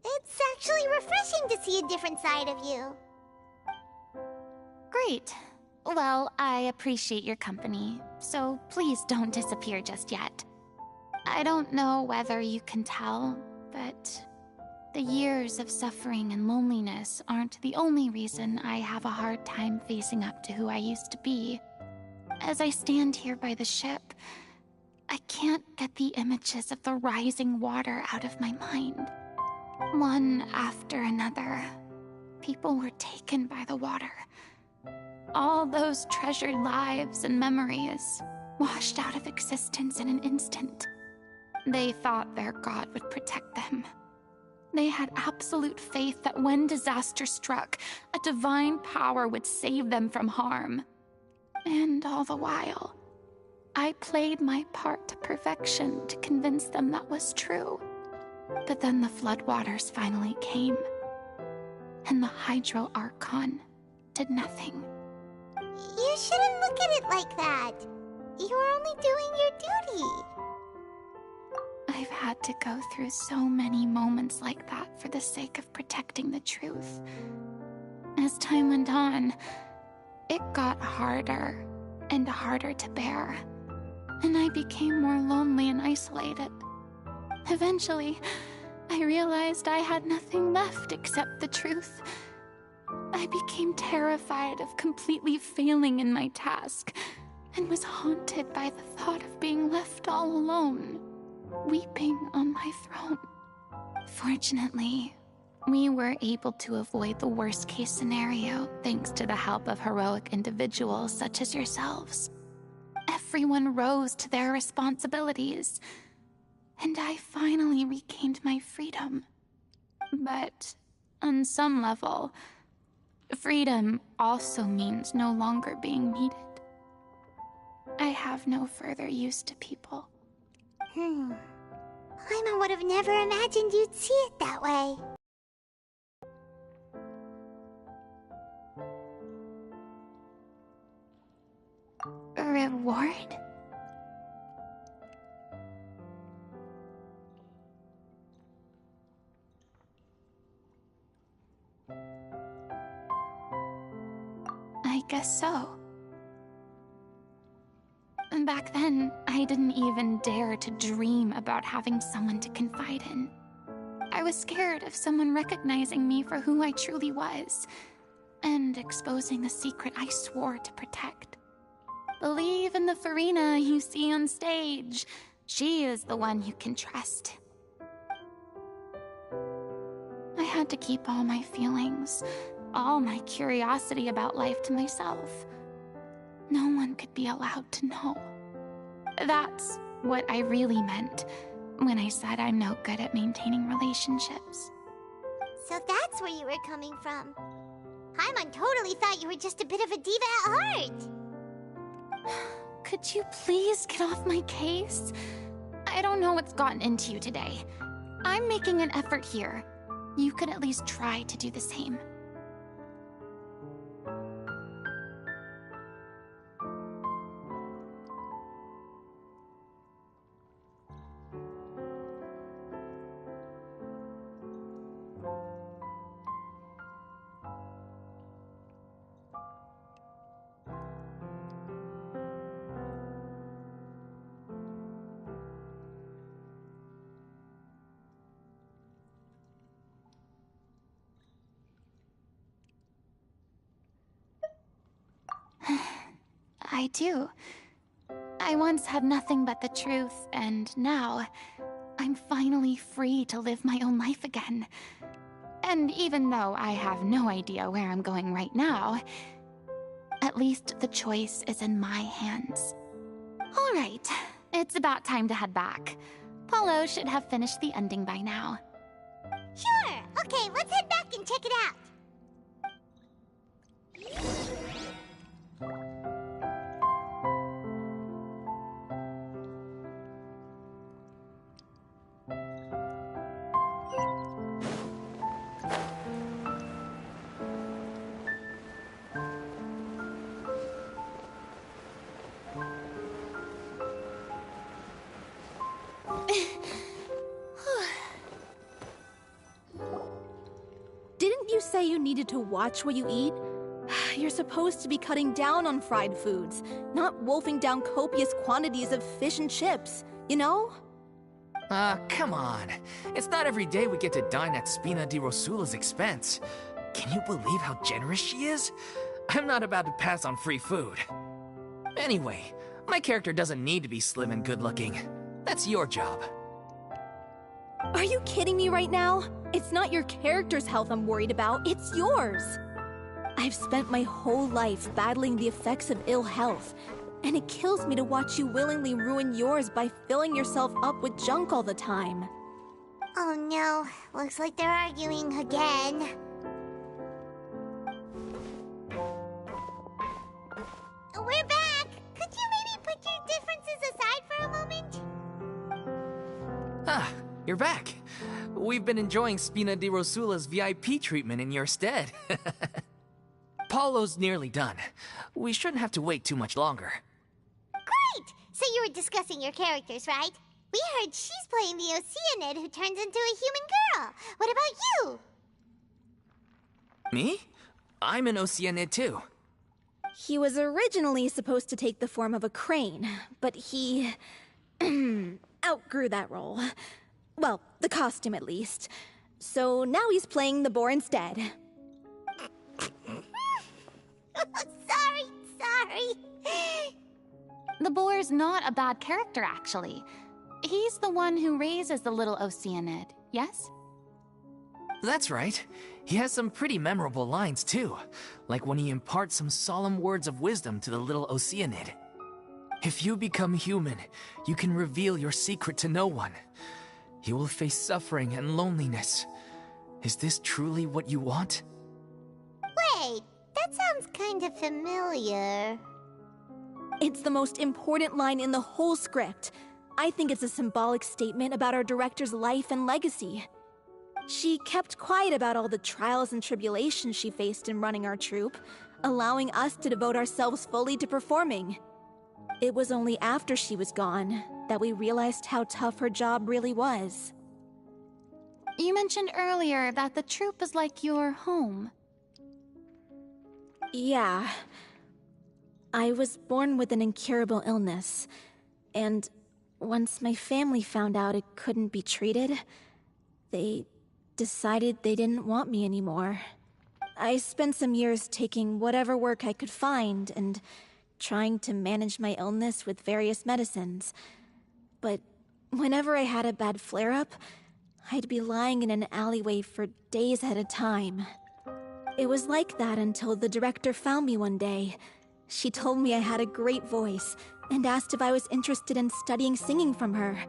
It's actually refreshing to see a different side of you. Great. Well, I appreciate your company, so please don't disappear just yet. I don't know whether you can tell, but the years of suffering and loneliness aren't the only reason I have a hard time facing up to who I used to be. As I stand here by the ship, I can't get the images of the rising water out of my mind. One after another, people were taken by the water. All those treasured lives and memories washed out of existence in an instant. They thought their god would protect them. They had absolute faith that when disaster struck, a divine power would save them from harm. And all the while, I played my part to perfection to convince them that was true. But then the floodwaters finally came, and the Hydro Archon did nothing. You shouldn't look at it like that. You're only doing your duty. I've had to go through so many moments like that for the sake of protecting the truth. As time went on, it got harder and harder to bear, and I became more lonely and isolated. Eventually, I realized I had nothing left except the truth. I became terrified of completely failing in my task, and was haunted by the thought of being left all alone, weeping on my throne. Fortunately, we were able to avoid the worst-case scenario thanks to the help of heroic individuals such as yourselves. Everyone rose to their responsibilities, and I finally regained my freedom. But on some level, freedom also means no longer being needed. I have no further use to people. Paimon would have never imagined you'd see it that way. A reward? I guess so. Back then, I didn't even dare to dream about having someone to confide in. I was scared of someone recognizing me for who I truly was, and exposing the secret I swore to protect. Believe in the Furina you see on stage. She is the one you can trust. I had to keep all my feelings, all my curiosity about life to myself. No one could be allowed to know. That's what I really meant when I said I'm no good at maintaining relationships. So that's where you were coming from. Paimon totally thought you were just a bit of a diva at heart. Could you please get off my case? I don't know what's gotten into you today. I'm making an effort here. You could at least try to do the same. I do. I once had nothing but the truth, and now I'm finally free to live my own life again. And even though I have no idea where I'm going right now, at least the choice is in my hands. All right, it's about time to head back. Paulo should have finished the ending by now. Sure! Okay, let's head back and check it out. say you needed to watch what you eat? You're supposed to be cutting down on fried foods, not wolfing down copious quantities of fish and chips, you know? Come on. It's not every day we get to dine at Spina di Rosula's expense. Can you believe how generous she is? I'm not about to pass on free food. Anyway, my character doesn't need to be slim and good-looking. That's your job. Are you kidding me right now? It's not your character's health I'm worried about, it's yours. I've spent my whole life battling the effects of ill health, and it kills me to watch you willingly ruin yours by filling yourself up with junk all the time. Oh no, looks like they're arguing again. We're back! Could you maybe put your differences aside for a moment? Ah, you're back. We've been enjoying Spina di Rosula's VIP treatment in your stead. Paulo's nearly done. We shouldn't have to wait too much longer. Great! So you were discussing your characters, right? We heard she's playing the Oceanid who turns into a human girl. What about you? Me? I'm an Oceanid too. He was originally supposed to take the form of a crane, but he outgrew that role. Well, the costume at least. So now he's playing the boar instead. Sorry. The boar's not a bad character, actually. He's the one who raises the little Oceanid, yes? That's right. He has some pretty memorable lines too, like when he imparts some solemn words of wisdom to the little Oceanid. If you become human, you can reveal your secret to no one. You will face suffering and loneliness. Is this truly what you want? Wait, that sounds kind of familiar. It's the most important line in the whole script. I think it's a symbolic statement about our director's life and legacy. She kept quiet about all the trials and tribulations she faced in running our troupe, allowing us to devote ourselves fully to performing. It was only after she was gone that we realized how tough her job really was. You mentioned earlier that the troupe is like your home. Yeah. I was born with an incurable illness, and once my family found out it couldn't be treated, they decided they didn't want me anymore. I spent some years taking whatever work I could find and trying to manage my illness with various medicines. But whenever I had a bad flare-up, I'd be lying in an alleyway for days at a time. It was like that until the director found me one day. She told me I had a great voice and asked if I was interested in studying singing from her.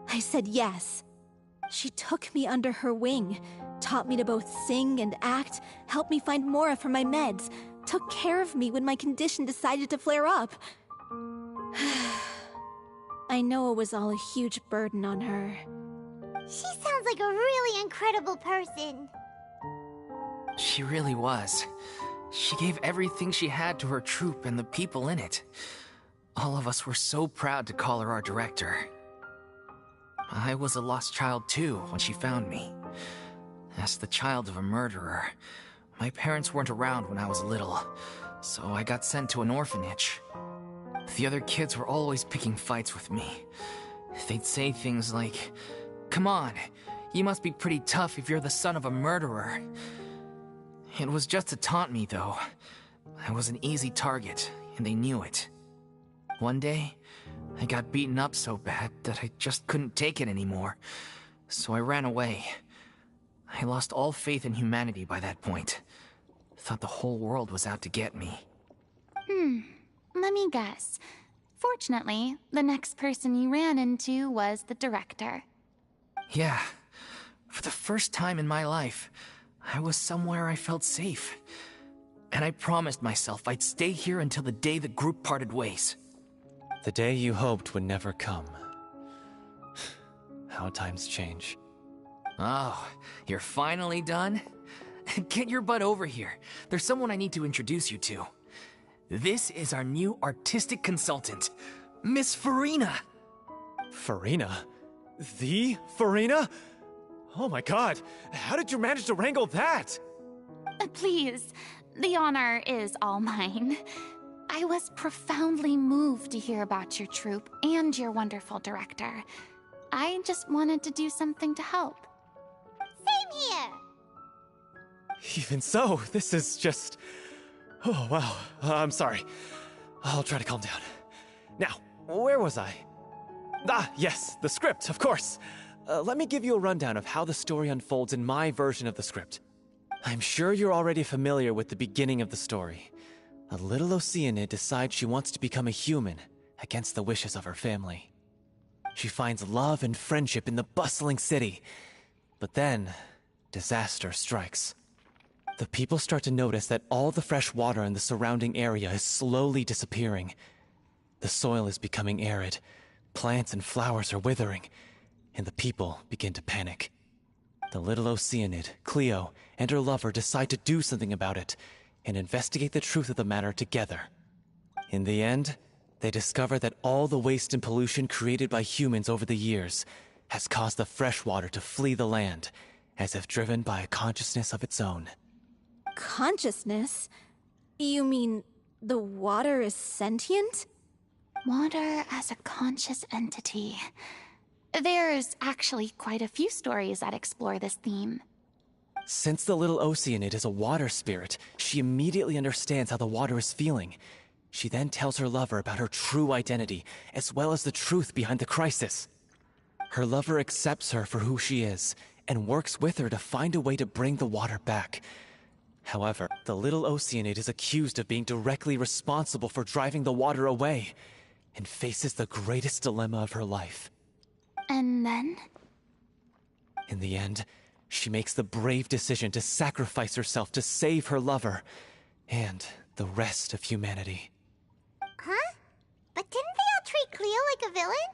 I said yes. She took me under her wing, taught me to both sing and act, helped me find Mora for my meds, took care of me when my condition decided to flare up. I know it was all a huge burden on her. She sounds like a really incredible person. She really was. She gave everything she had to her troupe and the people in it. All of us were so proud to call her our director. I was a lost child too when she found me. As the child of a murderer, my parents weren't around when I was little, so I got sent to an orphanage. The other kids were always picking fights with me. They'd say things like, "Come on, you must be pretty tough if you're the son of a murderer." It was just to taunt me, though. I was an easy target, and they knew it. One day, I got beaten up so bad that I just couldn't take it anymore, so I ran away. I lost all faith in humanity by that point. Thought the whole world was out to get me. Let me guess. Fortunately, the next person you ran into was the director. Yeah. For the first time in my life, I was somewhere I felt safe. And I promised myself I'd stay here until the day the group parted ways. The day you hoped would never come. How times change. Oh, you're finally done? Get your butt over here. There's someone I need to introduce you to. This is our new artistic consultant, Miss Furina. Furina? The Furina? Oh my god, how did you manage to wrangle that? Please, the honor is all mine. I was profoundly moved to hear about your troupe and your wonderful director. I just wanted to do something to help. Same here! Even so, this is just... Oh, wow. I'm sorry. I'll try to calm down. Now, where was I? Ah, yes, the script, of course. Let me give you a rundown of how the story unfolds in my version of the script. I'm sure you're already familiar with the beginning of the story. A little Oceanid decides she wants to become a human, against the wishes of her family. She finds love and friendship in the bustling city. But then, disaster strikes. The people start to notice that all the fresh water in the surrounding area is slowly disappearing. The soil is becoming arid, plants and flowers are withering, and the people begin to panic. The little Oceanid, Cleo, and her lover decide to do something about it, and investigate the truth of the matter together. In the end, they discover that all the waste and pollution created by humans over the years has caused the fresh water to flee the land, as if driven by a consciousness of its own. Consciousness? You mean the water is sentient? Water as a conscious entity. There's actually quite a few stories that explore this theme. Since the little Oceanid is a water spirit, she immediately understands how the water is feeling. She then tells her lover about her true identity, as well as the truth behind the crisis. Her lover accepts her for who she is, and works with her to find a way to bring the water back. However, the little Oceanid is accused of being directly responsible for driving the water away, and faces the greatest dilemma of her life. And then? In the end, she makes the brave decision to sacrifice herself to save her lover, and the rest of humanity. Huh? But didn't they all treat Cleo like a villain?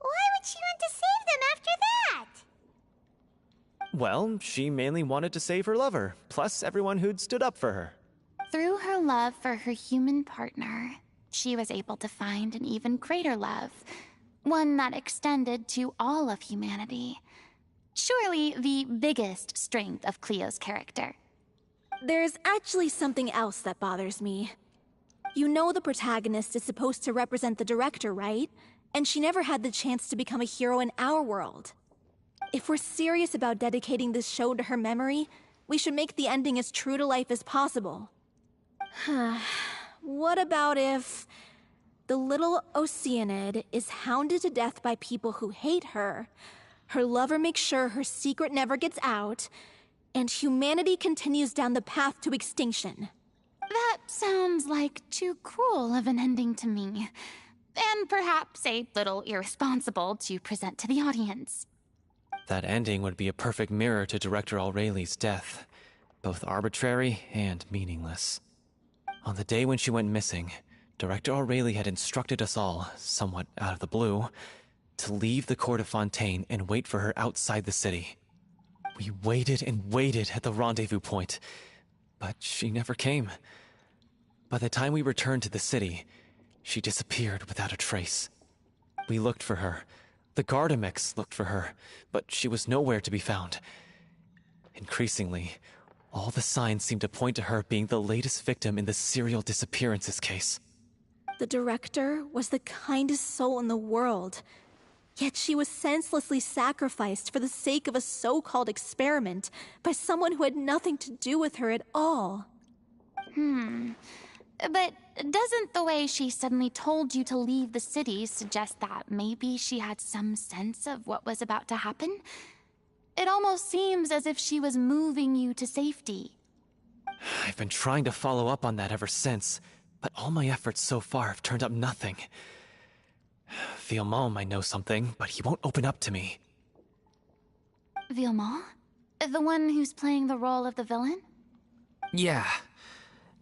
Why would she want to save them after that? Well, she mainly wanted to save her lover, plus everyone who'd stood up for her. Through her love for her human partner, she was able to find an even greater love, one that extended to all of humanity. Surely the biggest strength of Cleo's character. There's actually something else that bothers me. You know the protagonist is supposed to represent the director, right? And she never had the chance to become a hero in our world. If we're serious about dedicating this show to her memory, we should make the ending as true to life as possible. What about if the little Oceanid is hounded to death by people who hate her, her lover makes sure her secret never gets out, and humanity continues down the path to extinction? That sounds like too cruel of an ending to me, and perhaps a little irresponsible to present to the audience. That ending would be a perfect mirror to Director Aureli's death, both arbitrary and meaningless. On the day when she went missing, Director Aureli had instructed us all, somewhat out of the blue, to leave the court of Fontaine and wait for her outside the city. We waited and waited at the rendezvous point, but she never came. By the time we returned to the city, she disappeared without a trace. We looked for her. The Gardamex looked for her, but she was nowhere to be found. Increasingly, all the signs seemed to point to her being the latest victim in the serial disappearances case. The director was the kindest soul in the world, yet she was senselessly sacrificed for the sake of a so-called experiment by someone who had nothing to do with her at all. But doesn't the way she suddenly told you to leave the city suggest that maybe she had some sense of what was about to happen? It almost seems as if she was moving you to safety. I've been trying to follow up on that ever since, but all my efforts so far have turned up nothing. Villemont might know something, but he won't open up to me. Villemont? The one who's playing the role of the villain? Yeah.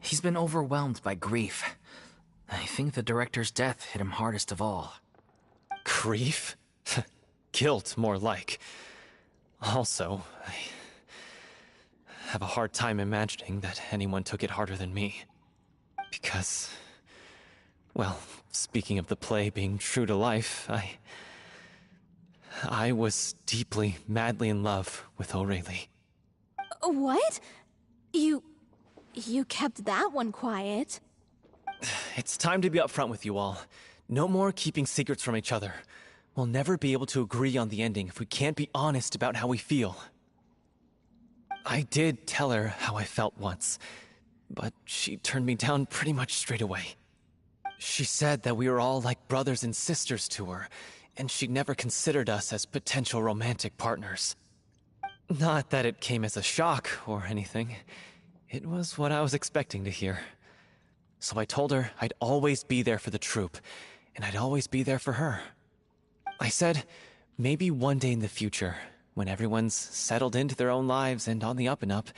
He's been overwhelmed by grief. I think the director's death hit him hardest of all. Grief? Guilt, more like. Also, I have a hard time imagining that anyone took it harder than me. Because, well, speaking of the play being true to life, I was deeply, madly in love with Aureli. What? You kept that one quiet. It's time to be upfront with you all. No more keeping secrets from each other. We'll never be able to agree on the ending if we can't be honest about how we feel. I did tell her how I felt once, but she turned me down pretty much straight away. She said that we were all like brothers and sisters to her, and she'd never considered us as potential romantic partners. Not that it came as a shock or anything. It was what I was expecting to hear. So I told her I'd always be there for the troupe, and I'd always be there for her. I said, maybe one day in the future, when everyone's settled into their own lives and on the up and up,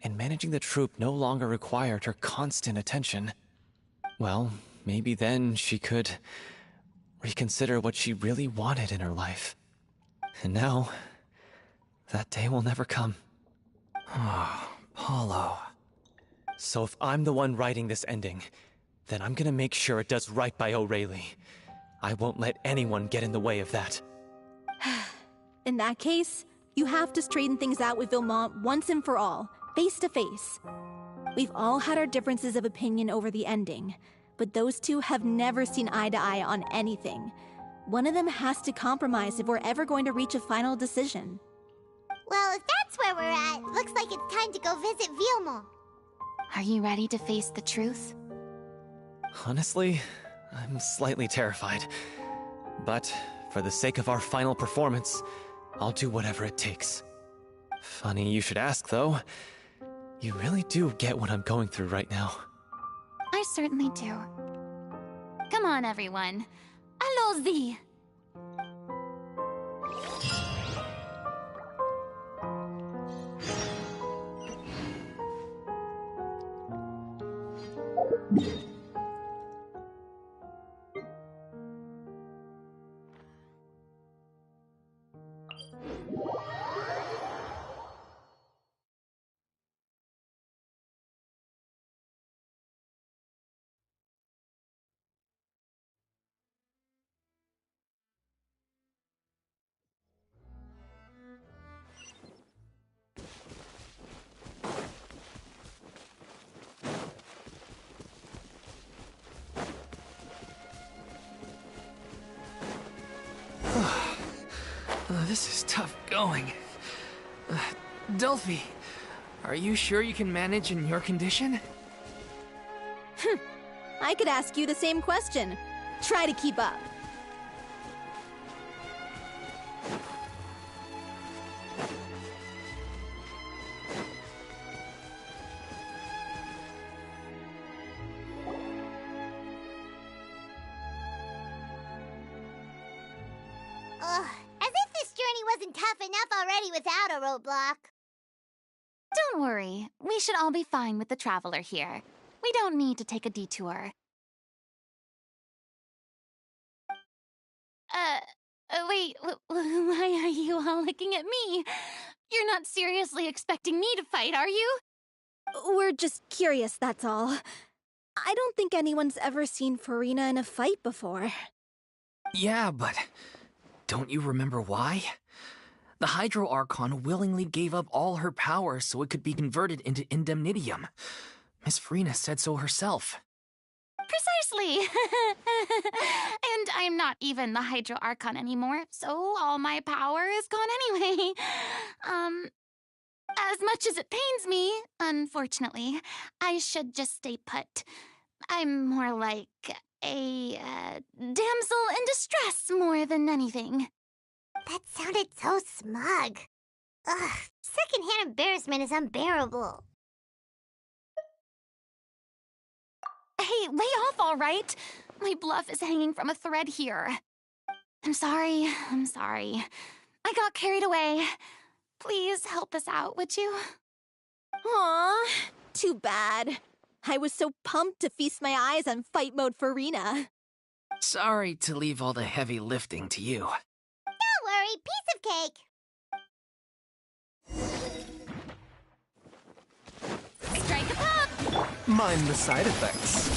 and managing the troupe no longer required her constant attention, well, maybe then she could reconsider what she really wanted in her life. And now, that day will never come. Oh, Paulo. So if I'm the one writing this ending, then I'm gonna make sure it does right by O'Reilly. I won't let anyone get in the way of that. In that case, you have to straighten things out with Vilmont once and for all, face to face. We've all had our differences of opinion over the ending, but those two have never seen eye to eye on anything. One of them has to compromise if we're ever going to reach a final decision. Well, if that's where we're at, looks like it's time to go visit Vilmont. Are you ready to face the truth? Honestly, I'm slightly terrified. But for the sake of our final performance, I'll do whatever it takes. Funny you should ask, though. You really do get what I'm going through right now. I certainly do. Come on, everyone. Allons-y! This is tough going. Delphi, are you sure you can manage in your condition? I could ask you the same question. Try to keep up. Ugh, as if this journey wasn't tough enough already without a roadblock. Don't worry. We should all be fine with the traveler here. We don't need to take a detour. Wait, why are you all looking at me? You're not seriously expecting me to fight, are you? We're just curious, that's all. I don't think anyone's ever seen Furina in a fight before. Yeah, but don't you remember why? The Hydro Archon willingly gave up all her power so it could be converted into indemnitium. Miss Furina said so herself. Precisely! And I'm not even the Hydro Archon anymore, so all my power is gone anyway. As much as it pains me, unfortunately, I should just stay put. I'm more like a damsel in distress more than anything. That sounded so smug. Ugh, secondhand embarrassment is unbearable. Hey, lay off, all right? My bluff is hanging from a thread here. I'm sorry. I got carried away. Please help us out, would you? Aw, too bad. I was so pumped to feast my eyes on fight mode Furina. Sorry to leave all the heavy lifting to you. Don't worry, piece of cake. Strike a pop! Mind the side effects.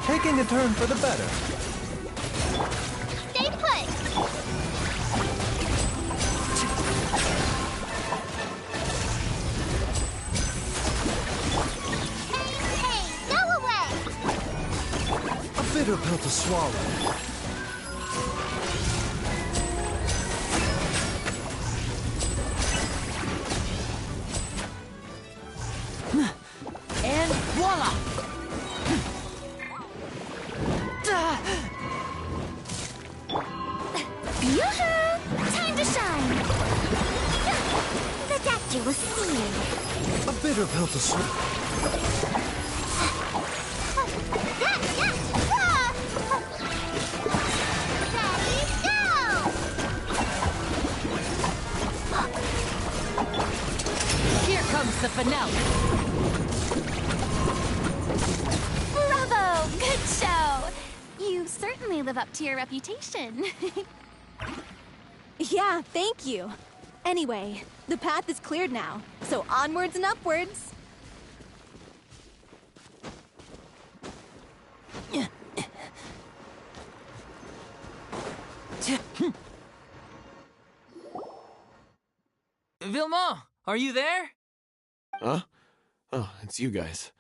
Taking a turn for the better. Stay put. bitter pill to swallow. And voila! Yoo-hoo! Time to shine! The doctor will see you. A bitter pill to swallow. Ready, go! Here comes the finale. Bravo! Good show! You certainly live up to your reputation. Yeah, thank you. Anyway, the path is cleared now, so onwards and upwards. Vilma, are you there? Huh? Oh, it's you guys.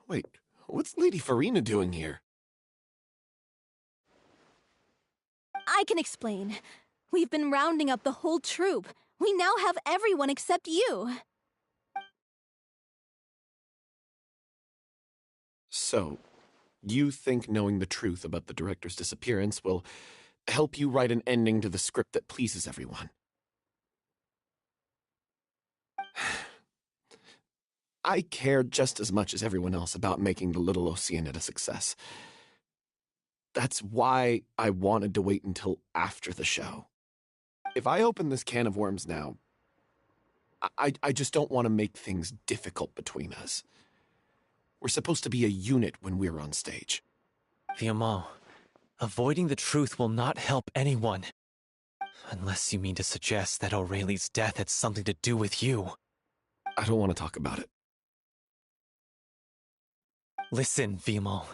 Wait, what's Lady Furina doing here? I can explain. We've been rounding up the whole troupe. We now have everyone except you. So, you think knowing the truth about the director's disappearance will help you write an ending to the script that pleases everyone? I care just as much as everyone else about making the Little Oceanid a success. That's why I wanted to wait until after the show. If I open this can of worms now, I just don't want to make things difficult between us. We're supposed to be a unit when we're on stage. Vilma, avoiding the truth will not help anyone. Unless you mean to suggest that Aurelie's death had something to do with you. I don't want to talk about it. Listen, Vilma.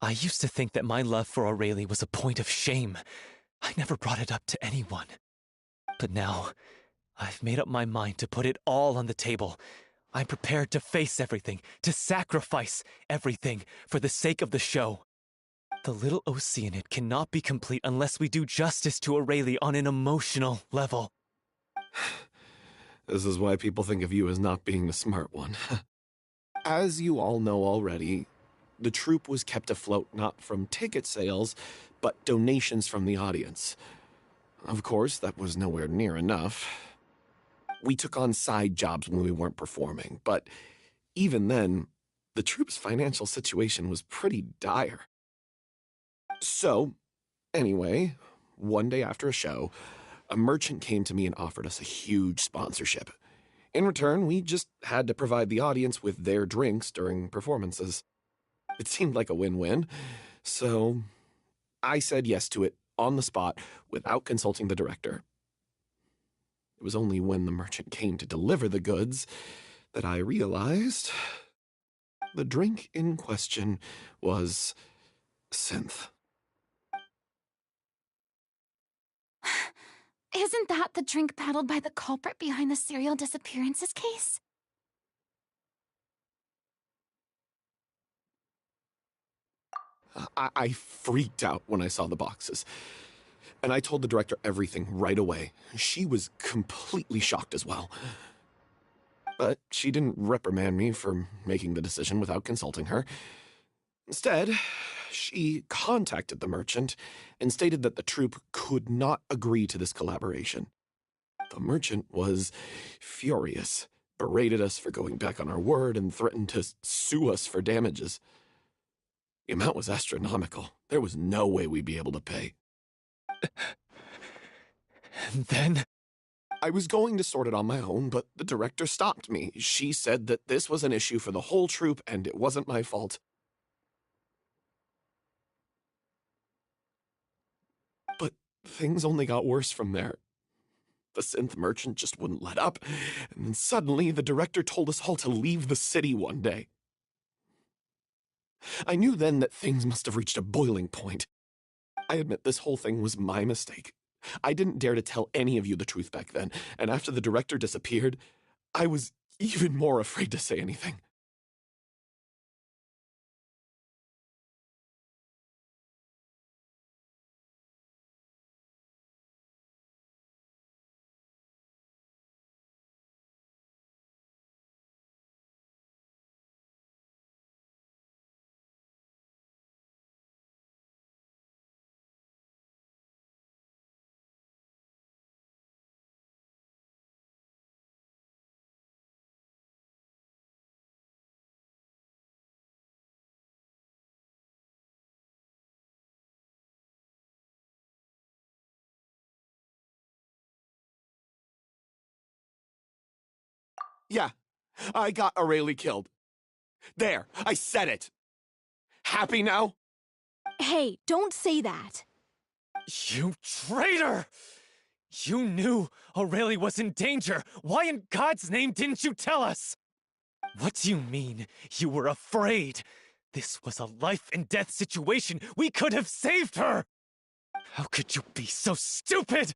I used to think that my love for Aurelie was a point of shame. I never brought it up to anyone. But now, I've made up my mind to put it all on the table. I'm prepared to face everything, to sacrifice everything for the sake of the show. The Little Oceanid cannot be complete unless we do justice to Aurelie on an emotional level. This is why people think of you as not being the smart one. As you all know already, the troupe was kept afloat not from ticket sales, but donations from the audience. Of course, that was nowhere near enough. We took on side jobs when we weren't performing, but even then, the troupe's financial situation was pretty dire. So, anyway, one day after a show, a merchant came to me and offered us a huge sponsorship. In return, we just had to provide the audience with their drinks during performances. It seemed like a win-win, so I said yes to it on the spot without consulting the director. It was only when the merchant came to deliver the goods that I realized the drink in question was synth. Isn't that the drink peddled by the culprit behind the serial disappearances case? I freaked out when I saw the boxes. And I told the director everything right away. She was completely shocked as well. But she didn't reprimand me for making the decision without consulting her. Instead, she contacted the merchant and stated that the troupe could not agree to this collaboration. The merchant was furious, berated us for going back on our word, and threatened to sue us for damages. The amount was astronomical. There was no way we'd be able to pay. And then I was going to sort it on my own, but the director stopped me. She said that this was an issue for the whole troupe and it wasn't my fault. But things only got worse from there. The synth merchant just wouldn't let up, and then suddenly the director told us all to leave the city one day. I knew then that things must have reached a boiling point. I admit this whole thing was my mistake. I didn't dare to tell any of you the truth back then, and after the director disappeared, I was even more afraid to say anything. Yeah, I got Aurelie killed. There, I said it. Happy now? Hey, don't say that. You traitor! You knew Aurelie was in danger. Why in God's name didn't you tell us? What do you mean, you were afraid? This was a life and death situation. We could have saved her! How could you be so stupid?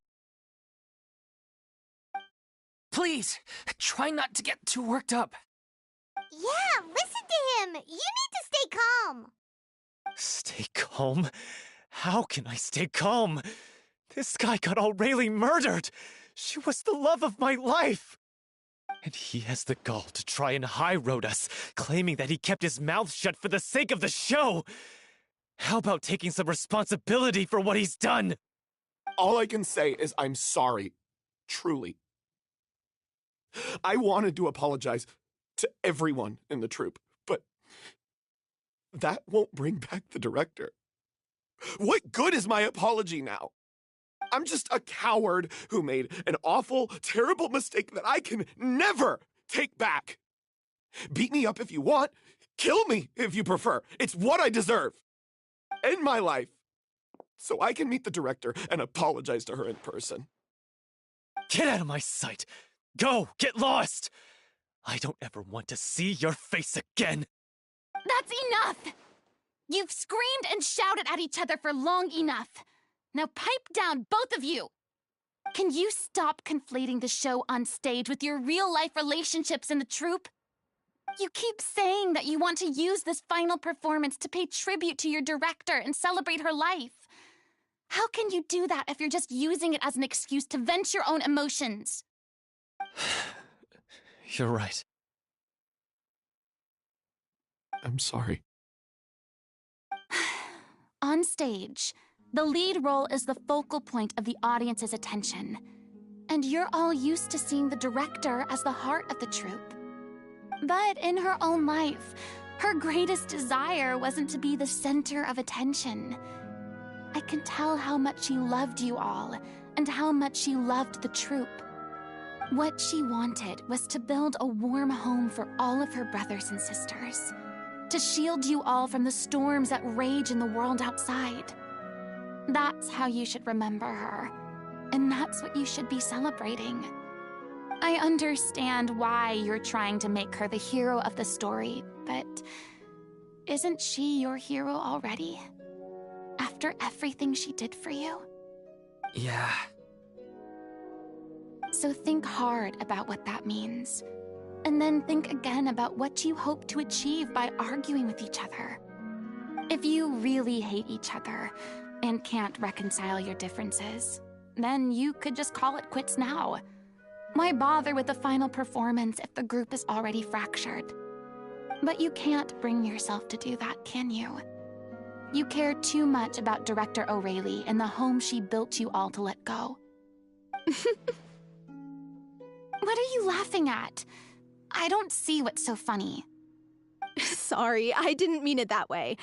Please, try not to get too worked up. Yeah, listen to him. You need to stay calm. Stay calm? How can I stay calm? This guy got Aurelie murdered! She was the love of my life! And he has the gall to try and high-road us, claiming that he kept his mouth shut for the sake of the show! How about taking some responsibility for what he's done? All I can say is I'm sorry. Truly. I wanted to apologize to everyone in the troupe, but that won't bring back the director. What good is my apology now? I'm just a coward who made an awful, terrible mistake that I can never take back. Beat me up if you want. Kill me if you prefer. It's what I deserve. End my life so I can meet the director and apologize to her in person. Get out of my sight! Go! Get lost! I don't ever want to see your face again! That's enough! You've screamed and shouted at each other for long enough. Now pipe down, both of you! Can you stop conflating the show on stage with your real-life relationships in the troupe? You keep saying that you want to use this final performance to pay tribute to your director and celebrate her life. How can you do that if you're just using it as an excuse to vent your own emotions? You're right. I'm sorry. On stage, the lead role is the focal point of the audience's attention. And you're all used to seeing the director as the heart of the troupe. But in her own life, her greatest desire wasn't to be the center of attention. I can tell how much she loved you all, and how much she loved the troupe. What she wanted was to build a warm home for all of her brothers and sisters, to shield you all from the storms that rage in the world outside. That's how you should remember her, and that's what you should be celebrating. I understand why you're trying to make her the hero of the story, but isn't she your hero already? After everything she did for you? Yeah. So think hard about what that means. And then think again about what you hope to achieve by arguing with each other. If you really hate each other and can't reconcile your differences, then you could just call it quits now. Why bother with the final performance if the group is already fractured? But you can't bring yourself to do that, can you? You care too much about Director Aurelie and the home she built you all to let go. What are you laughing at? I don't see what's so funny. Sorry, I didn't mean it that way.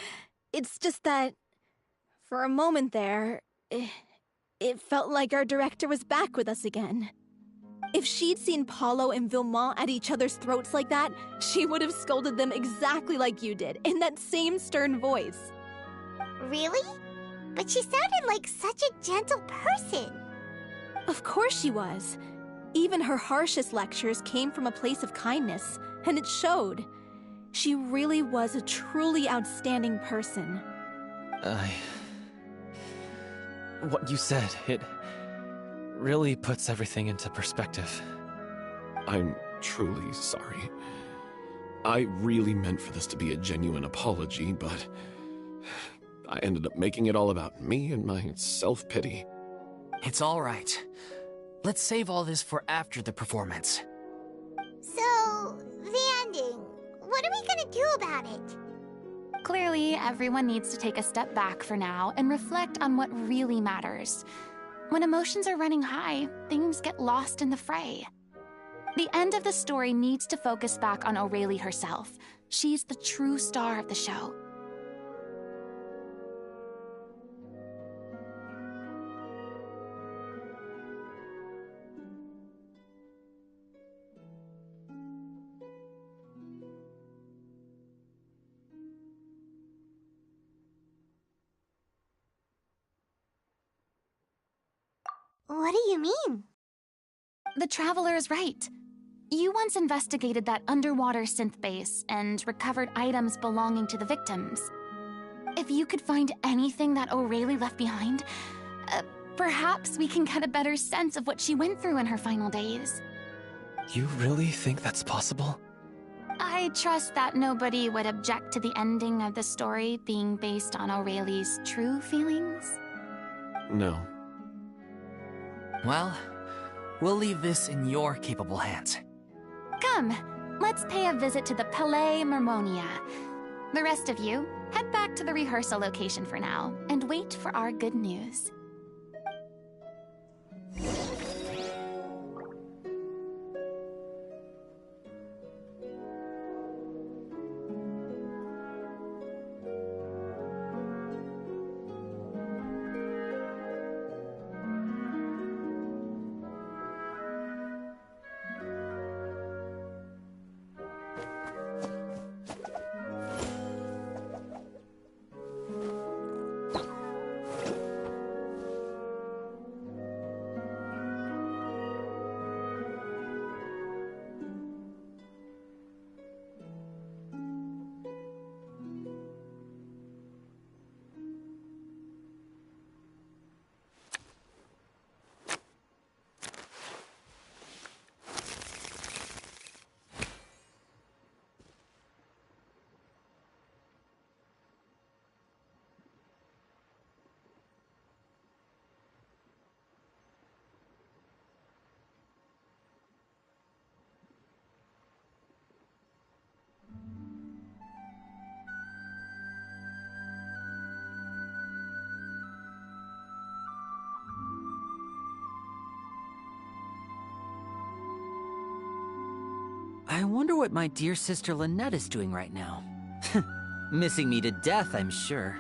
It's just that, for a moment there, it felt like our director was back with us again. If she'd seen Paulo and Vilmont at each other's throats like that, she would have scolded them exactly like you did, in that same stern voice. Really? But she sounded like such a gentle person. Of course she was. Even her harshest lectures came from a place of kindness, and it showed. She really was a truly outstanding person. What you said, it really puts everything into perspective. I'm truly sorry. I really meant for this to be a genuine apology, but I ended up making it all about me and my self-pity. It's all right. Let's save all this for after the performance. So, the ending. What are we gonna do about it? Clearly, everyone needs to take a step back for now and reflect on what really matters. When emotions are running high, things get lost in the fray. The end of the story needs to focus back on Aurelie herself. She's the true star of the show. What do you mean? The Traveler is right. You once investigated that underwater synth base and recovered items belonging to the victims. If you could find anything that O'Reilly left behind, perhaps we can get a better sense of what she went through in her final days. You really think that's possible? I trust that nobody would object to the ending of the story being based on O'Reilly's true feelings. No. Well, we'll leave this in your capable hands. Come, let's pay a visit to the Palais Mermonia. The rest of you, head back to the rehearsal location for now, and wait for our good news. I wonder what my dear sister Lynette is doing right now. Missing me to death, I'm sure.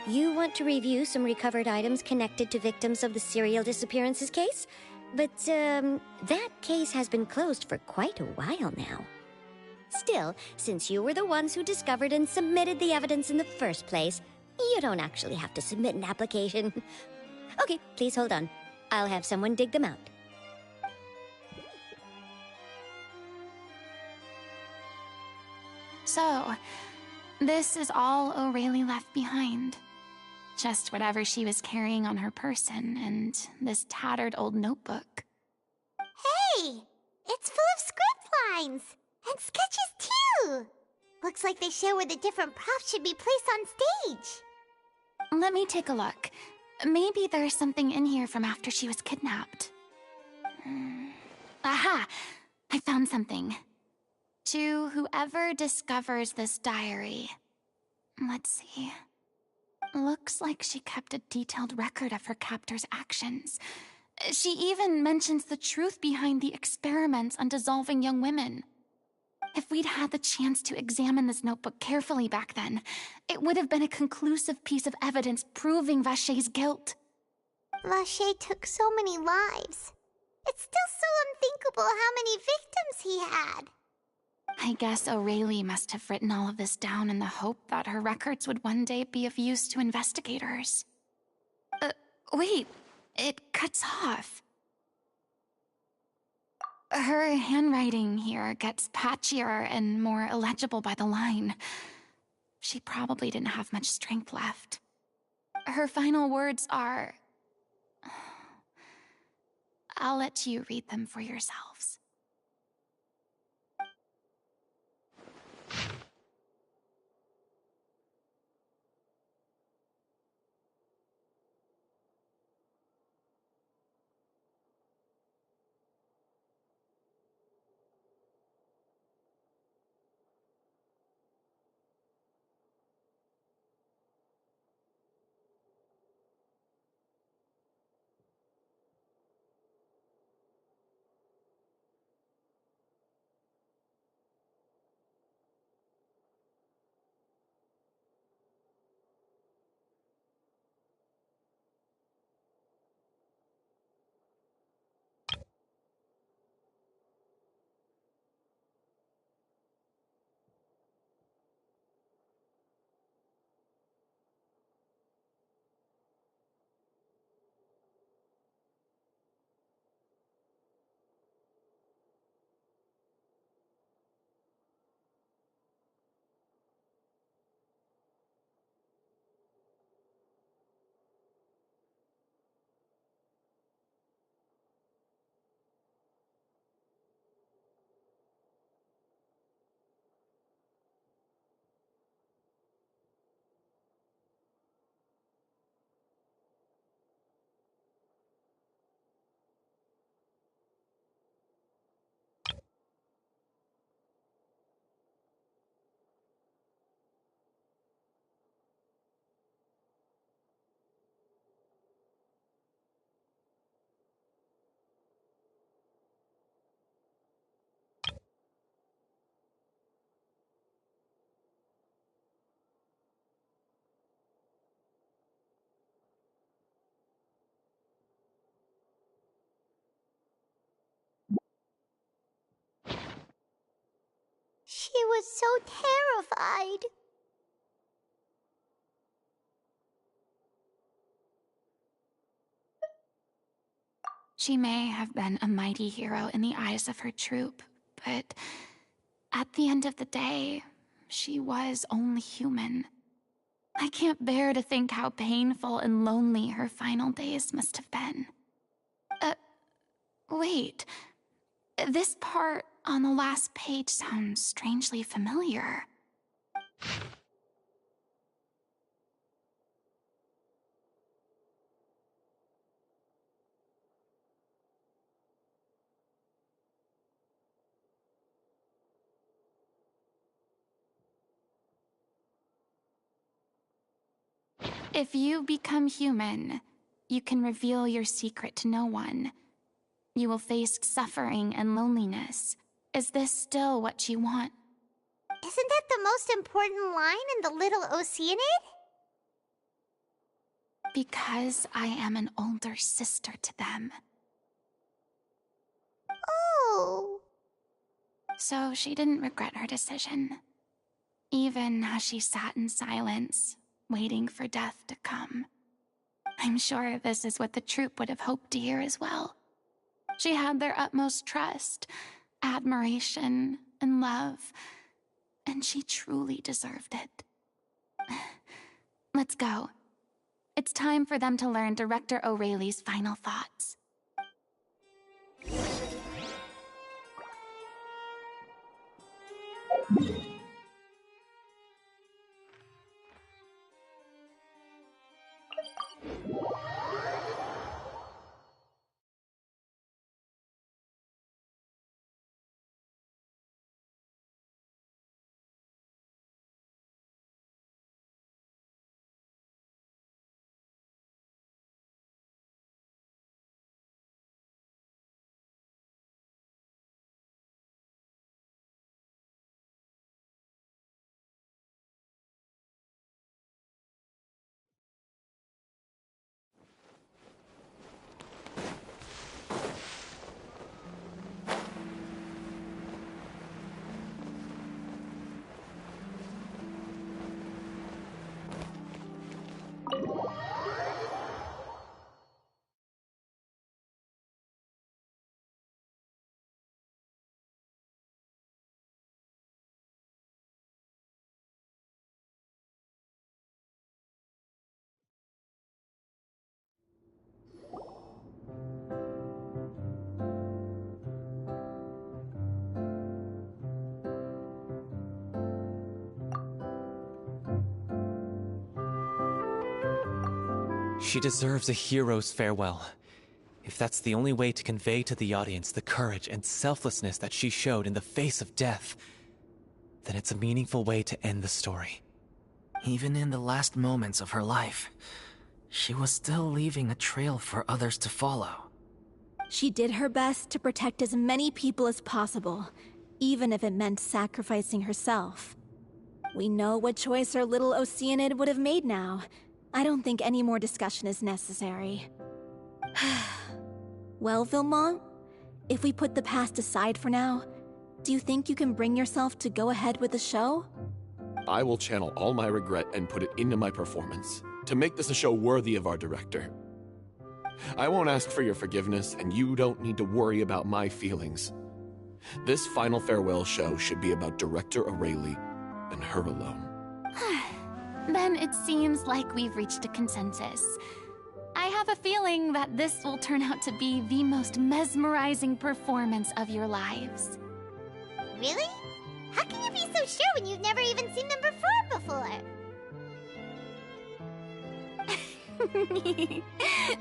You want to review some recovered items connected to victims of the serial disappearances case? But, that case has been closed for quite a while now. Still, since you were the ones who discovered and submitted the evidence in the first place, you don't actually have to submit an application. Okay, please hold on. I'll have someone dig them out. So, this is all O'Reilly left behind. Just whatever she was carrying on her person and this tattered old notebook. Hey! It's full of script lines! And sketches too! Looks like they show where the different props should be placed on stage. Let me take a look. Maybe there's something in here from after she was kidnapped. Aha! I found something. To whoever discovers this diary. Let's see. Looks like she kept a detailed record of her captor's actions. She even mentions the truth behind the experiments on dissolving young women. If we'd had the chance to examine this notebook carefully back then, it would have been a conclusive piece of evidence proving Vacher's guilt. Vacher took so many lives. It's still so unthinkable how many victims he had. I guess Aurelie must have written all of this down in the hope that her records would one day be of use to investigators. Wait, it cuts off. Her handwriting here gets patchier and more illegible by the line. She probably didn't have much strength left. Her final words are... I'll let you read them for yourselves. She was so terrified. She may have been a mighty hero in the eyes of her troop, but at the end of the day, she was only human. I can't bear to think how painful and lonely her final days must have been. Wait. This part on the last page sounds strangely familiar. If you become human, you can reveal your secret to no one. You will face suffering and loneliness. Is this still what you want? Isn't that the most important line in the Little Oceanid? Because I am an older sister to them. Oh. So she didn't regret her decision. Even as she sat in silence, waiting for death to come. I'm sure this is what the troupe would have hoped to hear as well. She had their utmost trust, admiration, and love, and she truly deserved it. Let's go. It's time for them to learn Director Aurelie's final thoughts. She deserves a hero's farewell. If that's the only way to convey to the audience the courage and selflessness that she showed in the face of death, then it's a meaningful way to end the story. Even in the last moments of her life, she was still leaving a trail for others to follow. She did her best to protect as many people as possible, even if it meant sacrificing herself. We know what choice her little Oceanid would have made now. I don't think any more discussion is necessary. Well, Vilmont, if we put the past aside for now, do you think you can bring yourself to go ahead with the show? I will channel all my regret and put it into my performance, to make this a show worthy of our director. I won't ask for your forgiveness, and you don't need to worry about my feelings. This final farewell show should be about Director Aurelie and her alone. Then it seems like we've reached a consensus. I have a feeling that this will turn out to be the most mesmerizing performance of your lives. Really? How can you be so sure when you've never even seen them perform before?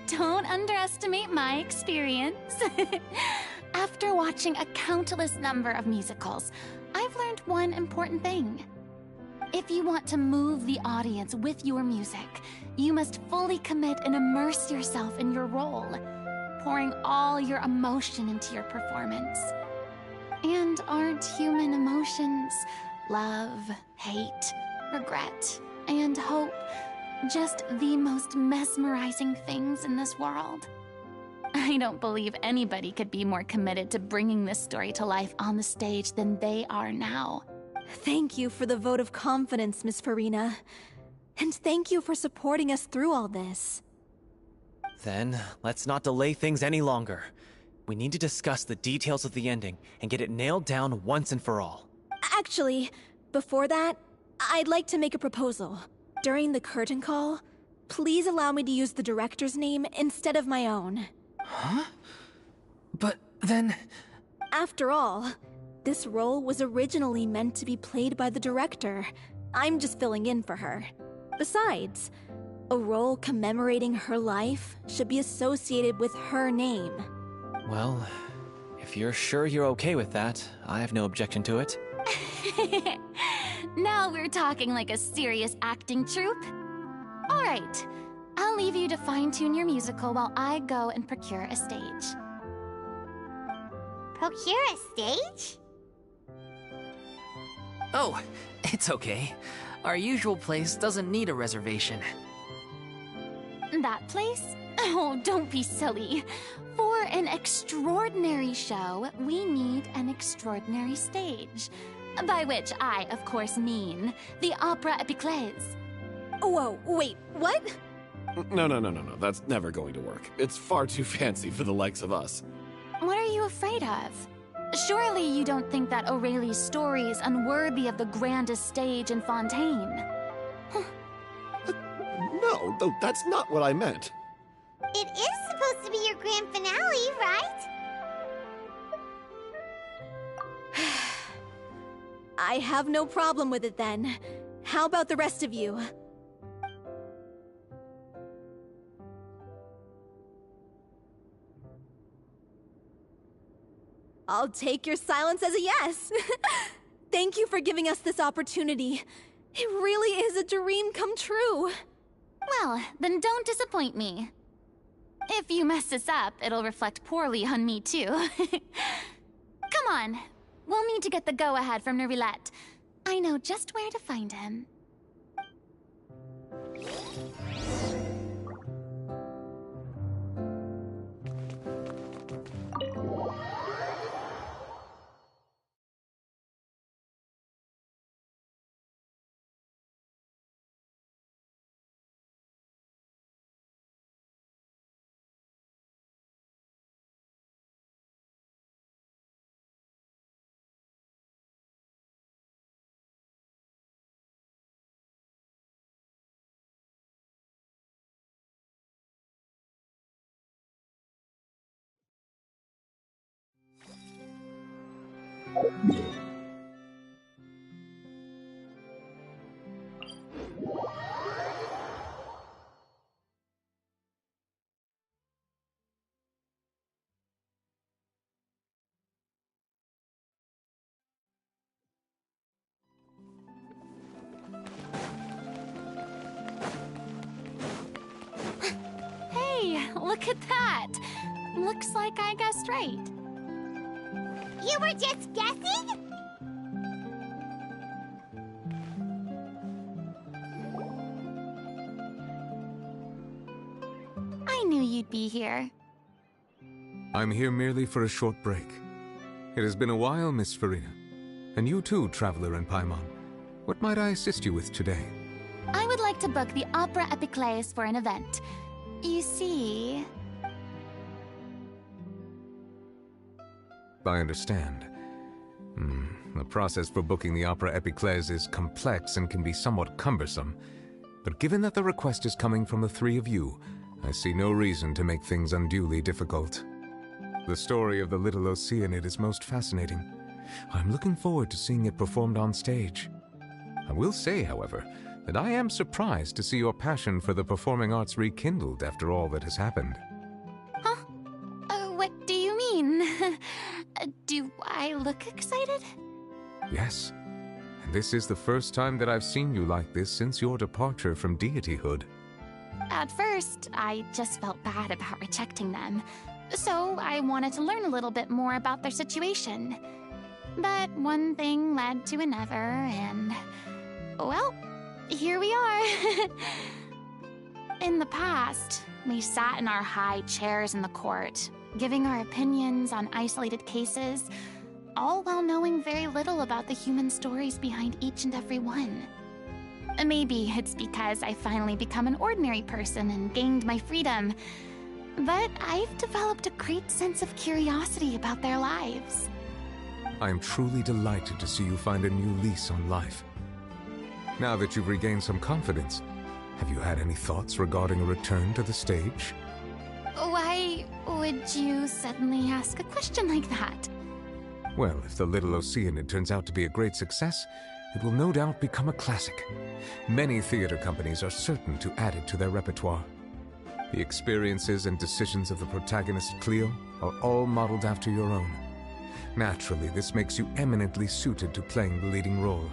Don't underestimate my experience. After watching a countless number of musicals, I've learned one important thing. If you want to move the audience with your music, you must fully commit and immerse yourself in your role, pouring all your emotion into your performance. And aren't human emotions, love, hate, regret, and hope, just the most mesmerizing things in this world? I don't believe anybody could be more committed to bringing this story to life on the stage than they are now. Thank you for the vote of confidence, Miss Furina. And thank you for supporting us through all this. Then, let's not delay things any longer. We need to discuss the details of the ending and get it nailed down once and for all. Actually, before that, I'd like to make a proposal. During the curtain call, please allow me to use the director's name instead of my own. Huh? But then... After all, this role was originally meant to be played by the director. I'm just filling in for her. Besides, a role commemorating her life should be associated with her name. Well, if you're sure you're okay with that, I have no objection to it. Now we're talking like a serious acting troupe. All right, I'll leave you to fine-tune your musical while I go and procure a stage. Procure a stage? Oh, it's okay. Our usual place doesn't need a reservation. That place? Oh, don't be silly. For an extraordinary show, we need an extraordinary stage. By which I, of course, mean the Opera Epiclese. Whoa, wait, what? No. That's never going to work. It's far too fancy for the likes of us. What are you afraid of? Surely you don't think that Aurelie's story is unworthy of the grandest stage in Fontaine? No, that's not what I meant. It is supposed to be your grand finale, right? I have no problem with it then. How about the rest of you? I'll take your silence as a yes. Thank you for giving us this opportunity. It really is a dream come true. Well, then don't disappoint me. If you mess this up, it'll reflect poorly on me too. Come on. We'll need to get the go-ahead from Nerilette. I know just where to find him. Look at that! Looks like I guessed right. You were just guessing? I knew you'd be here. I'm here merely for a short break. It has been a while, Miss Furina. And you too, Traveler in Paimon. What might I assist you with today? I would like to book the Opera Epiclese for an event. You see... I understand. The process for booking the Opera Epiclese is complex and can be somewhat cumbersome. But given that the request is coming from the three of you, I see no reason to make things unduly difficult. The story of the little Oceanid is most fascinating. I'm looking forward to seeing it performed on stage. I will say, however, that I am surprised to see your passion for the performing arts rekindled after all that has happened. Huh? What do you mean? Do I look excited? Yes, and this is the first time that I've seen you like this since your departure from deityhood. At first, I just felt bad about rejecting them, so I wanted to learn a little bit more about their situation. But one thing led to another, and... well, here we are. In the past, we sat in our high chairs in the court, giving our opinions on isolated cases, all while knowing very little about the human stories behind each and every one. Maybe it's because I finally become an ordinary person and gained my freedom, but I've developed a great sense of curiosity about their lives. I am truly delighted to see you find a new lease on life. Now that you've regained some confidence, have you had any thoughts regarding a return to the stage? Why would you suddenly ask a question like that? Well, if the Little Oceanid turns out to be a great success, it will no doubt become a classic. Many theater companies are certain to add it to their repertoire. The experiences and decisions of the protagonist Cleo are all modeled after your own. Naturally, this makes you eminently suited to playing the leading role.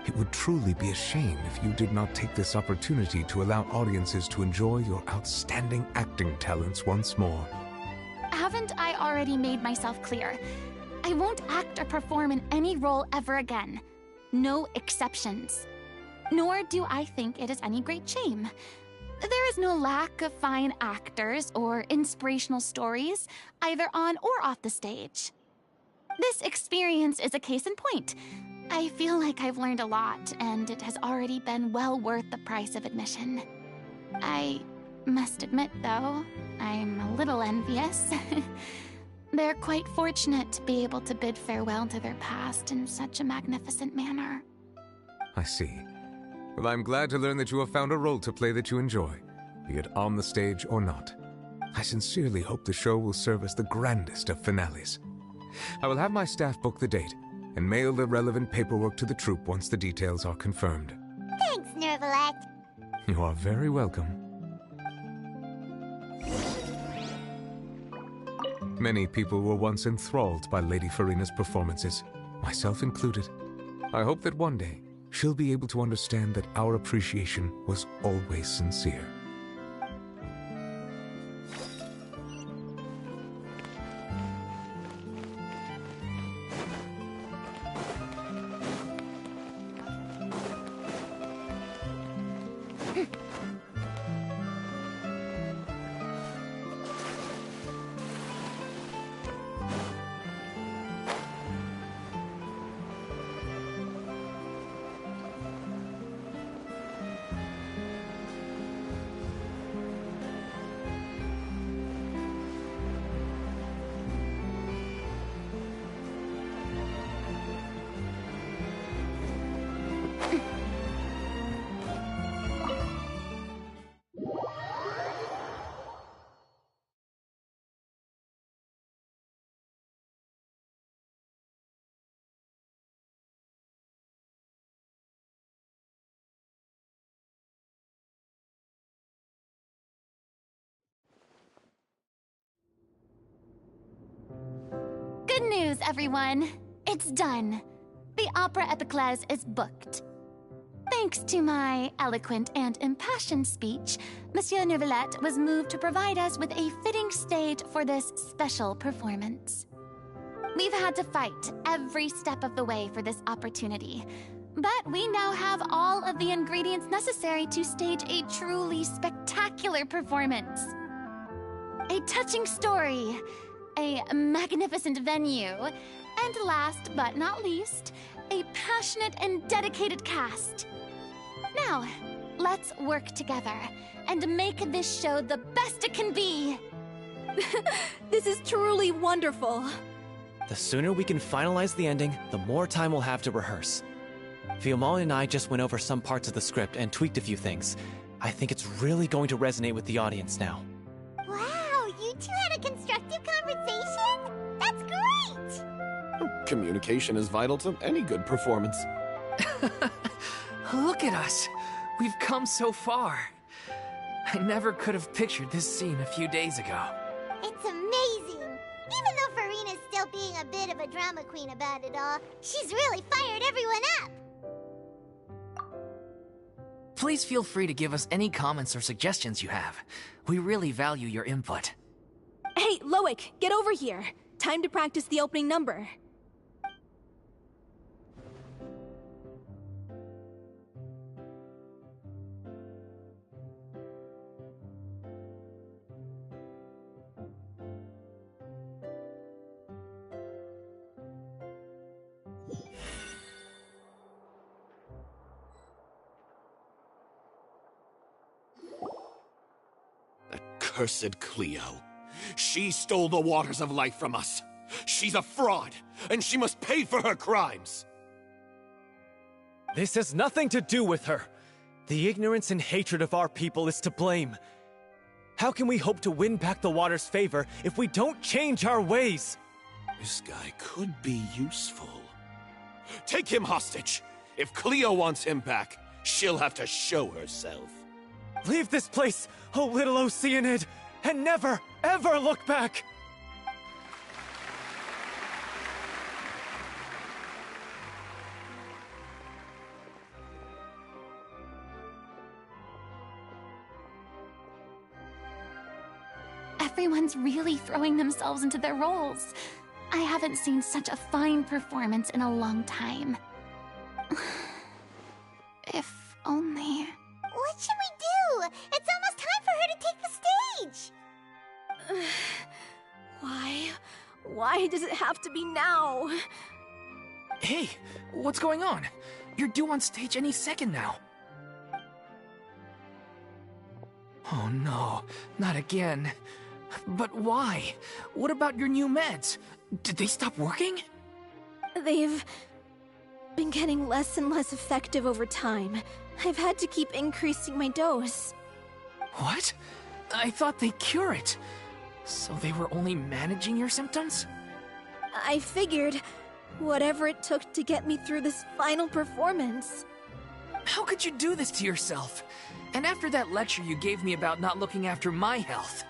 It would truly be a shame if you did not take this opportunity to allow audiences to enjoy your outstanding acting talents once more. Haven't I already made myself clear? I won't act or perform in any role ever again. No exceptions. Nor do I think it is any great shame. There is no lack of fine actors or inspirational stories, either on or off the stage. This experience is a case in point. I feel like I've learned a lot, and it has already been well worth the price of admission. I must admit, though, I'm a little envious. They're quite fortunate to be able to bid farewell to their past in such a magnificent manner. I see. Well, I'm glad to learn that you have found a role to play that you enjoy, be it on the stage or not. I sincerely hope the show will serve as the grandest of finales. I will have my staff book the date and mail the relevant paperwork to the troupe once the details are confirmed. Thanks, Nervalette. You are very welcome. Many people were once enthralled by Lady Furina's performances, myself included. I hope that one day she'll be able to understand that our appreciation was always sincere. Good news, everyone! It's done! The Opera Epiclese is booked. Thanks to my eloquent and impassioned speech, Monsieur Neuvillette was moved to provide us with a fitting stage for this special performance. We've had to fight every step of the way for this opportunity, but we now have all of the ingredients necessary to stage a truly spectacular performance. A touching story, a magnificent venue, and last but not least, a passionate and dedicated cast. Now, let's work together and make this show the best it can be. This is truly wonderful. The sooner we can finalize the ending, the more time we'll have to rehearse. Fiumali and I just went over some parts of the script and tweaked a few things. I think it's really going to resonate with the audience now. Wow, you two had a constructive conversation? That's great! Communication is vital to any good performance. Look at us. We've come so far. I never could have pictured this scene a few days ago. It's amazing! Even though Furina's still being a bit of a drama queen about it all, she's really fired everyone up! Please feel free to give us any comments or suggestions you have. We really value your input. Hey, Loic, get over here. Time to practice the opening number. Cursed Cleo. She stole the waters of life from us. She's a fraud, and she must pay for her crimes. This has nothing to do with her. The ignorance and hatred of our people is to blame. How can we hope to win back the water's favor if we don't change our ways? This guy could be useful. Take him hostage. If Cleo wants him back, she'll have to show herself. Leave this place, oh little Oceanid, and never, ever look back! Everyone's really throwing themselves into their roles. I haven't seen such a fine performance in a long time. If only... What should we do? It's almost time for her to take the stage! Why does it have to be now? Hey, what's going on? You're due on stage any second now. Oh no, not again. But why? What about your new meds? Did they stop working? They've been getting less and less effective over time. I've had to keep increasing my dose. What? I thought they cure it. So they were only managing your symptoms? I figured whatever it took to get me through this final performance. How could you do this to yourself? And after that lecture you gave me about not looking after my health.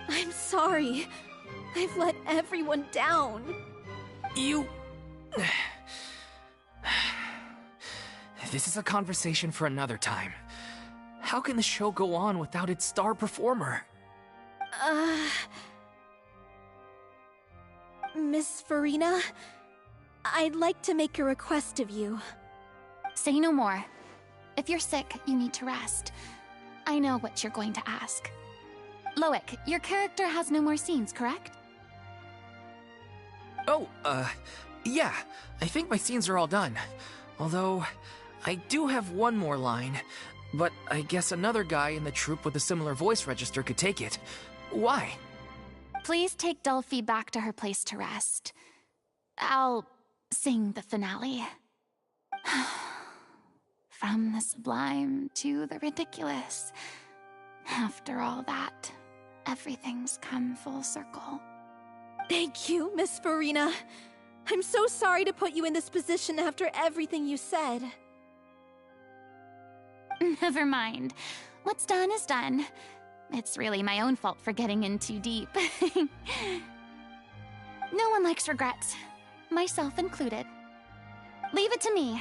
I'm sorry. I've let everyone down. You... This is a conversation for another time. How can the show go on without its star performer? Miss Furina, I'd like to make a request of you. Say no more. If you're sick, you need to rest. I know what you're going to ask. Loic, your character has no more scenes, correct? Oh, yeah. I think my scenes are all done. Although, I do have one more line. But I guess another guy in the troupe with a similar voice register could take it. Why? Please take Delphi back to her place to rest. I'll sing the finale. From the sublime to the ridiculous. After all that, everything's come full circle. Thank you, Miss Furina. I'm so sorry to put you in this position after everything you said. Never mind. What's done is done. It's really my own fault for getting in too deep. No one likes regrets, myself included. Leave it to me.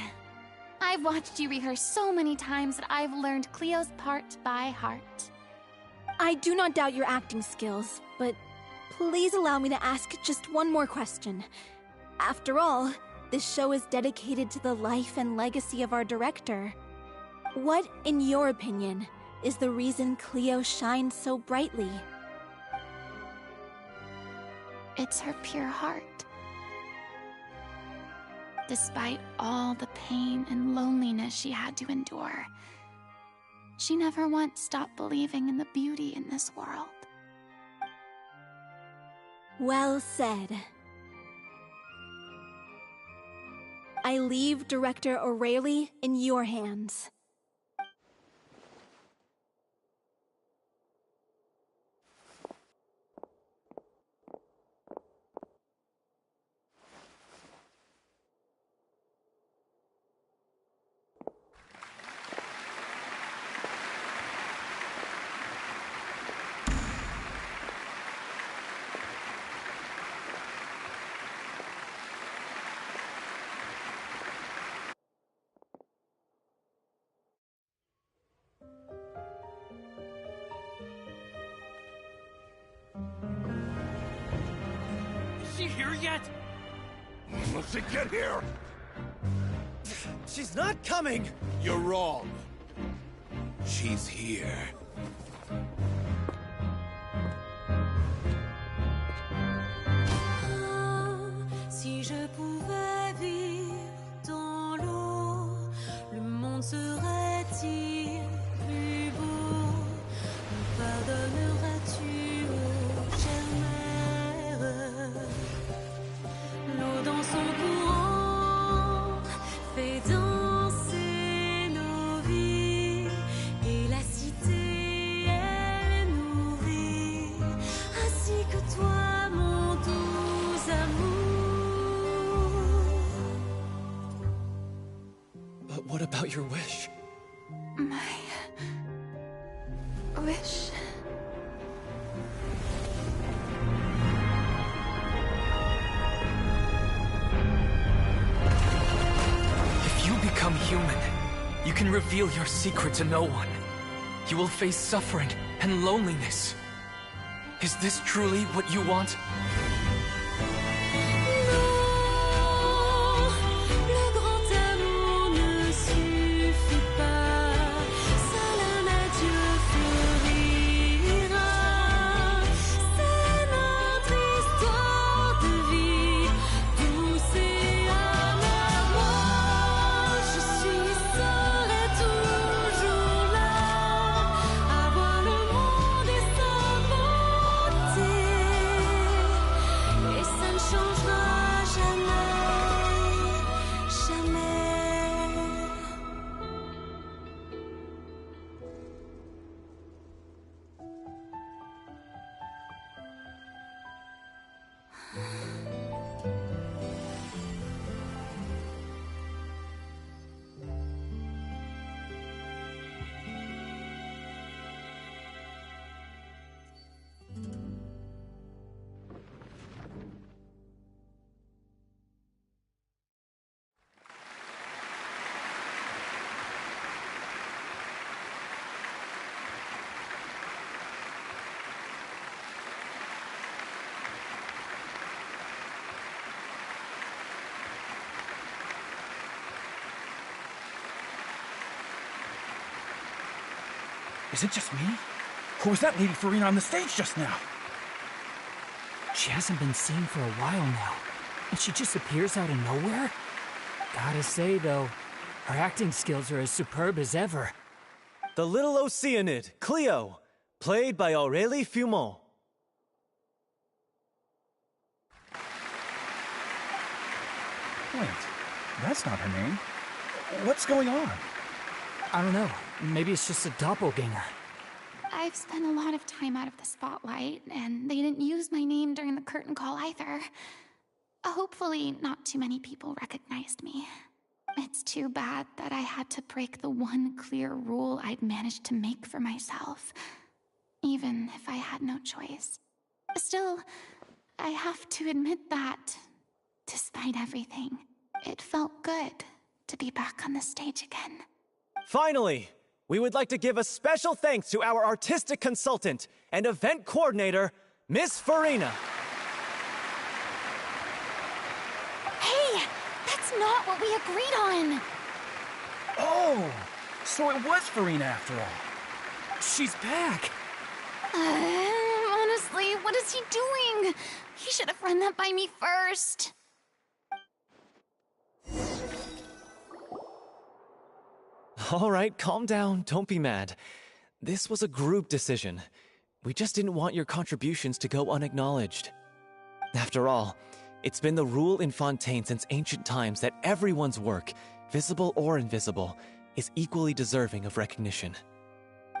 I've watched you rehearse so many times that I've learned Cleo's part by heart. I do not doubt your acting skills, but please allow me to ask just one more question. After all, this show is dedicated to the life and legacy of our director. What, in your opinion, is the reason Cleo shines so brightly? It's her pure heart. Despite all the pain and loneliness she had to endure, she never once stopped believing in the beauty in this world. Well said. I leave Director O'Reilly in your hands. Is she here yet? Let's get here! She's not coming! You're wrong. She's here. Si je pouvais vivre dans l'eau, le monde serait-il plus beau? Me pardonneras-tu, ô chère mère? L'eau dans son courant fait danser nos vies, et la cité elle nourrit, ainsi que toi, mon doux amour. But what about your wish? My wish. If you become human, you can reveal your secret to no one. You will face suffering and loneliness. Is this truly what you want? Le grand amour ne suffit pas, seul un adieu fleurira. C'est notre histoire de vie, douce et amère. Moi, je suis seule et toujours là, à voir le monde et sa beauté. Et ça ne changera jamais, jamais. Is it just me? Or was that Lady Furina on the stage just now? She hasn't been seen for a while now, and she just appears out of nowhere? Gotta say, though, her acting skills are as superb as ever. The little Oceanid, Cleo, played by Aurélie Fumont. Wait, that's not her name. What's going on? I don't know. Maybe it's just a doppelganger. I've spent a lot of time out of the spotlight, and they didn't use my name during the curtain call either. Hopefully, not too many people recognized me. It's too bad that I had to break the one clear rule I'd managed to make for myself, even if I had no choice. Still, I have to admit that, despite everything, it felt good to be back on the stage again. Finally, we would like to give a special thanks to our artistic consultant and event coordinator, Miss Furina. Hey, that's not what we agreed on. Oh, so it was Furina after all. She's back. Honestly, what is he doing? He should have run that by me first. All right, calm down, don't be mad. This was a group decision. We just didn't want your contributions to go unacknowledged. After all, it's been the rule in Fontaine since ancient times that everyone's work, visible or invisible, is equally deserving of recognition.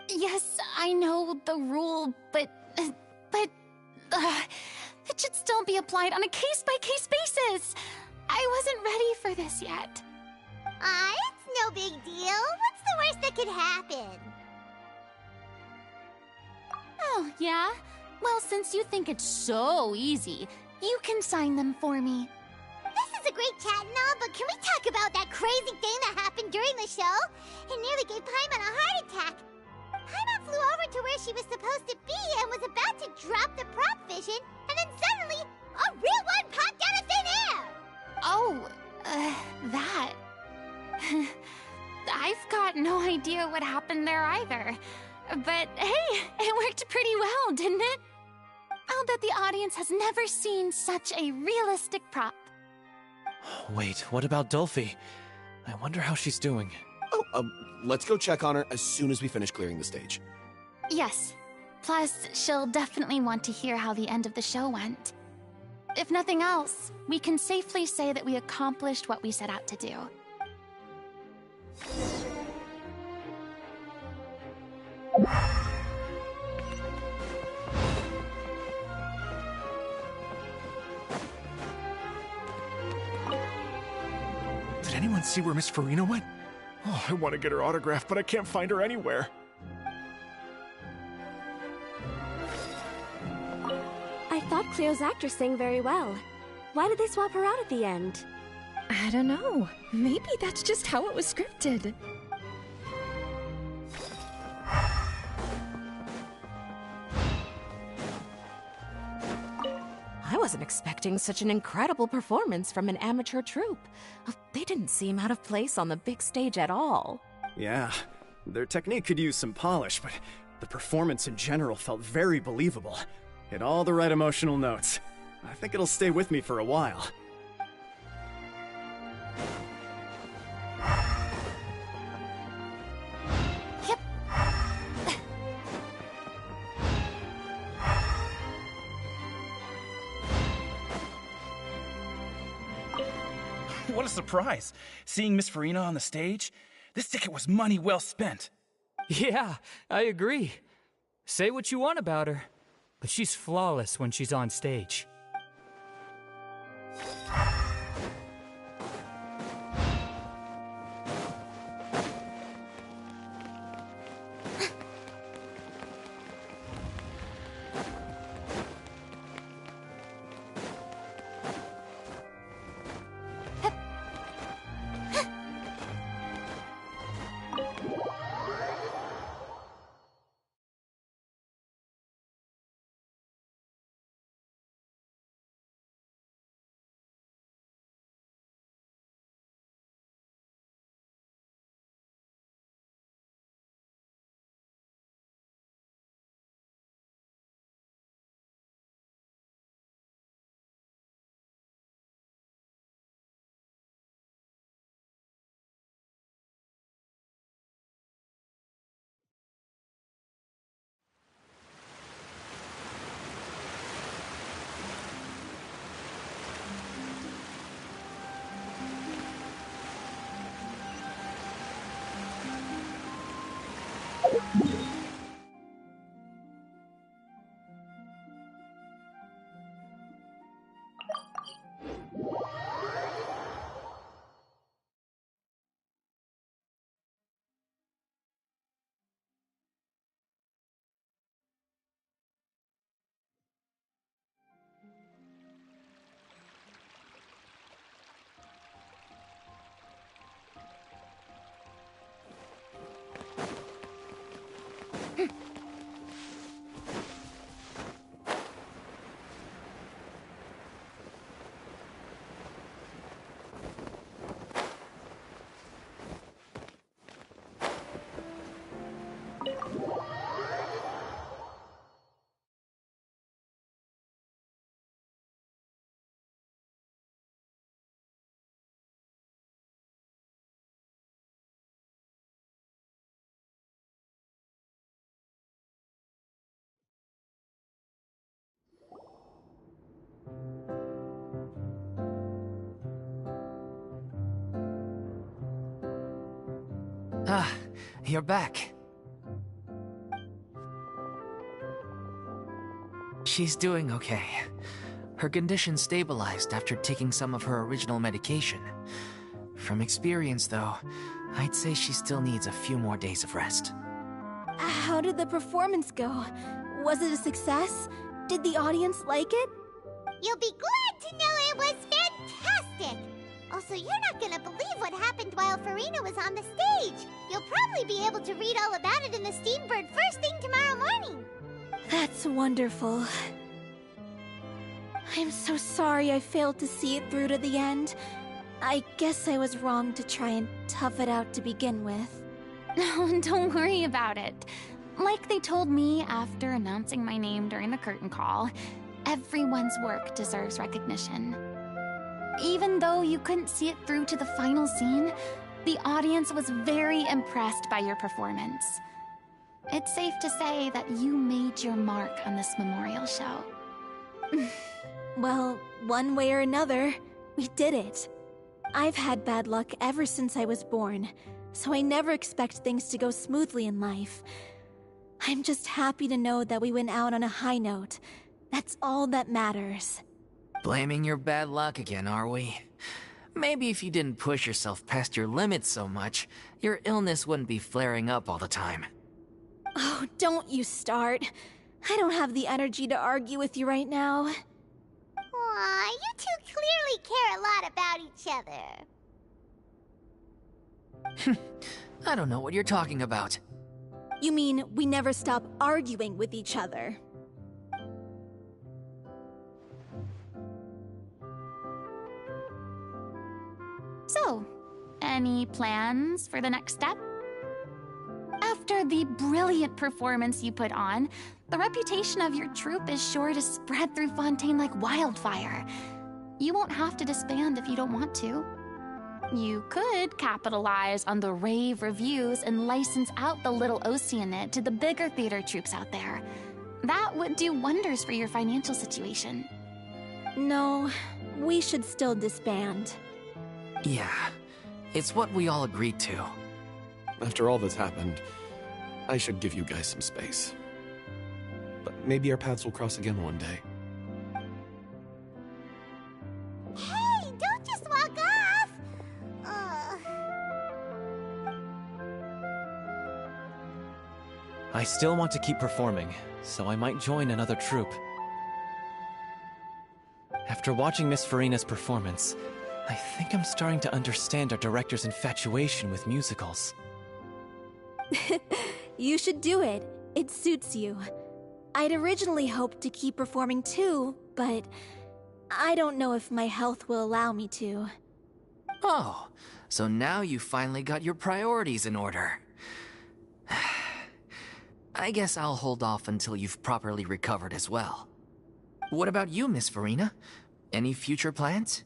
Yes, I know the rule, but it should still be applied on a case-by-case basis. I wasn't ready for this yet. It's no big deal. What's the worst that could happen? Oh, yeah? Well, since you think it's so easy, you can sign them for me. This is a great chat and all, but can we talk about that crazy thing that happened during the show? It nearly gave Paimon a heart attack. Paimon flew over to where she was supposed to be and was about to drop the prop vision, and then suddenly, a real one popped out of thin air! Oh, that. I've got no idea what happened there either. But hey, it worked pretty well, didn't it? I'll bet the audience has never seen such a realistic prop. Wait, what about Dolphy? I wonder how she's doing. Oh, let's go check on her as soon as we finish clearing the stage. Yes. Plus, she'll definitely want to hear how the end of the show went. If nothing else, we can safely say that we accomplished what we set out to do. Did anyone see where Miss Furina went? Oh, I want to get her autograph, but I can't find her anywhere. I thought Cleo's actress sang very well. Why did they swap her out at the end? I don't know. Maybe that's just how it was scripted. I wasn't expecting such an incredible performance from an amateur troupe. They didn't seem out of place on the big stage at all. Yeah, their technique could use some polish, but the performance in general felt very believable. Hit all the right emotional notes. I think it'll stay with me for a while. Yep. What a surprise! Seeing Miss Furina on the stage? This ticket was money well spent. Yeah, I agree. Say what you want about her, but she's flawless when she's on stage. Ah, you're back. She's doing okay. Her condition stabilized after taking some of her original medication. From experience, though, I'd say she still needs a few more days of rest. How did the performance go? Was it a success? Did the audience like it? You'll be glad to know it was fantastic! Also, you're not gonna believe what happened while Furina was on the stage. You'll probably be able to read all about it in the Steambird first thing tomorrow morning. That's wonderful. I'm so sorry I failed to see it through to the end. I guess I was wrong to try and tough it out to begin with. No, don't worry about it. Like they told me after announcing my name during the curtain call, everyone's work deserves recognition. Even though you couldn't see it through to the final scene, the audience was very impressed by your performance. It's safe to say that you made your mark on this memorial show. Well, one way or another, we did it. I've had bad luck ever since I was born, so I never expect things to go smoothly in life. I'm just happy to know that we went out on a high note. That's all that matters. Blaming your bad luck again, are we? Maybe if you didn't push yourself past your limits so much, your illness wouldn't be flaring up all the time. Oh, don't you start. I don't have the energy to argue with you right now. Aw, you two clearly care a lot about each other. I don't know what you're talking about. You mean we never stop arguing with each other? So, any plans for the next step? After the brilliant performance you put on, the reputation of your troupe is sure to spread through Fontaine like wildfire. You won't have to disband if you don't want to. You could capitalize on the rave reviews and license out the Little Oceanid to the bigger theater troupes out there. That would do wonders for your financial situation. No, we should still disband. Yeah, it's what we all agreed to. After all that's happened, I should give you guys some space. But maybe our paths will cross again one day. Hey, don't just walk off! I still want to keep performing, so I might join another troupe. After watching Miss Furina's performance, I think I'm starting to understand our director's infatuation with musicals. You should do it. It suits you. I'd originally hoped to keep performing too, but I don't know if my health will allow me to. Oh, so now you finally got your priorities in order. I guess I'll hold off until you've properly recovered as well. What about you, Miss Furina? Any future plans?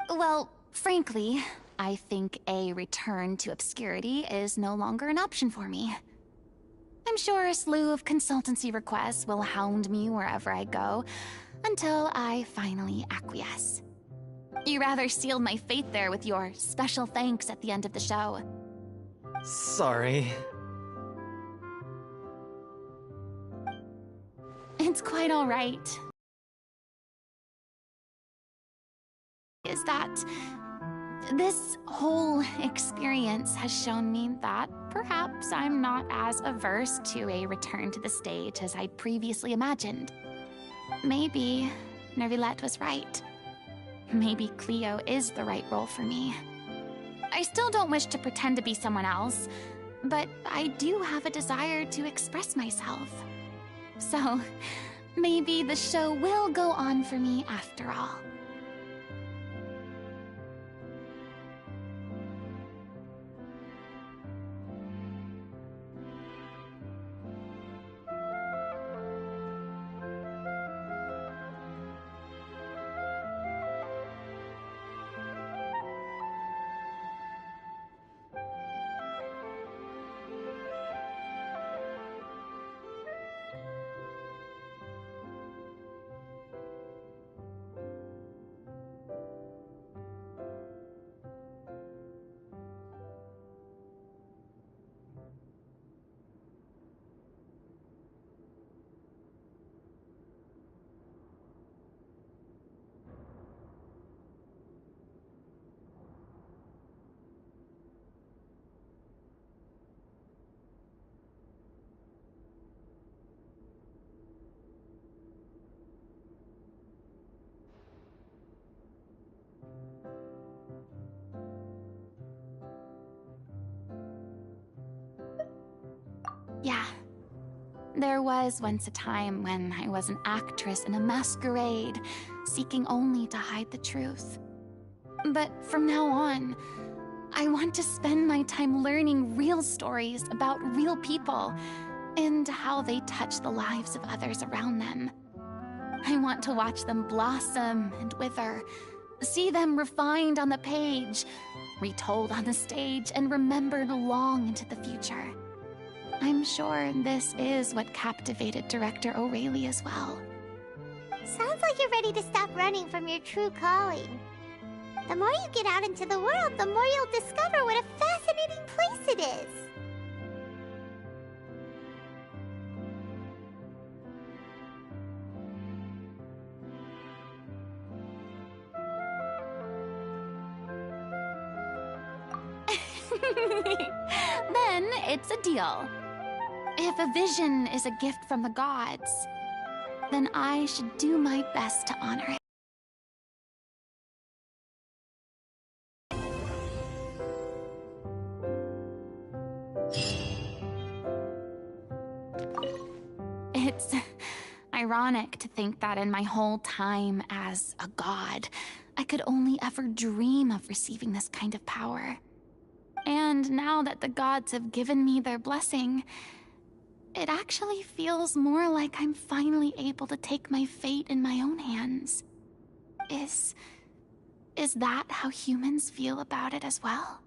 Well, frankly, I think a return to obscurity is no longer an option for me. I'm sure a slew of consultancy requests will hound me wherever I go, until I finally acquiesce. You rather sealed my fate there with your special thanks at the end of the show. Sorry. It's quite all right. Is that this whole experience has shown me that perhaps I'm not as averse to a return to the stage as I'd previously imagined. Maybe Nervillette was right. Maybe Cleo is the right role for me. I still don't wish to pretend to be someone else, but I do have a desire to express myself. So, maybe the show will go on for me after all. Yeah. There was once a time when I was an actress in a masquerade, seeking only to hide the truth. But from now on, I want to spend my time learning real stories about real people and how they touch the lives of others around them. I want to watch them blossom and wither, see them refined on the page, retold on the stage, and remembered long into the future. I'm sure this is what captivated director O'Reilly as well. Sounds like you're ready to stop running from your true calling. The more you get out into the world, the more you'll discover what a fascinating place it is. Then it's a deal. If a vision is a gift from the gods, then I should do my best to honor it. It's ironic to think that in my whole time as a god, I could only ever dream of receiving this kind of power. And now that the gods have given me their blessing, it actually feels more like I'm finally able to take my fate in my own hands. Is that how humans feel about it as well?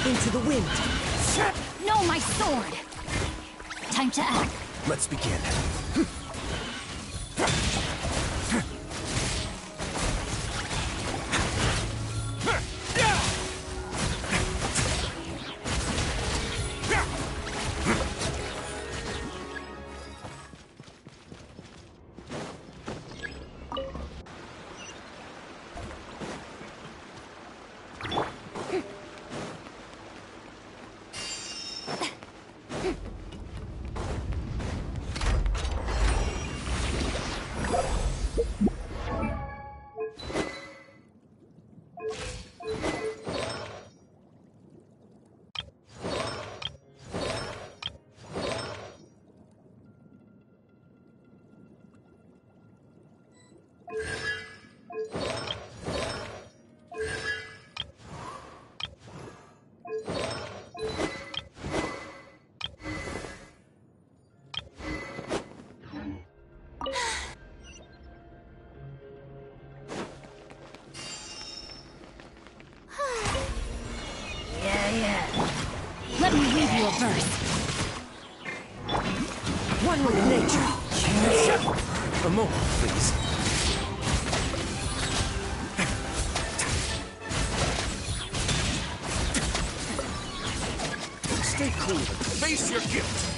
Into the wind. No, my sword! Time to act. Let's begin. Let me read you a verse. One with nature. A moment, please. Stay cool and face your guilt.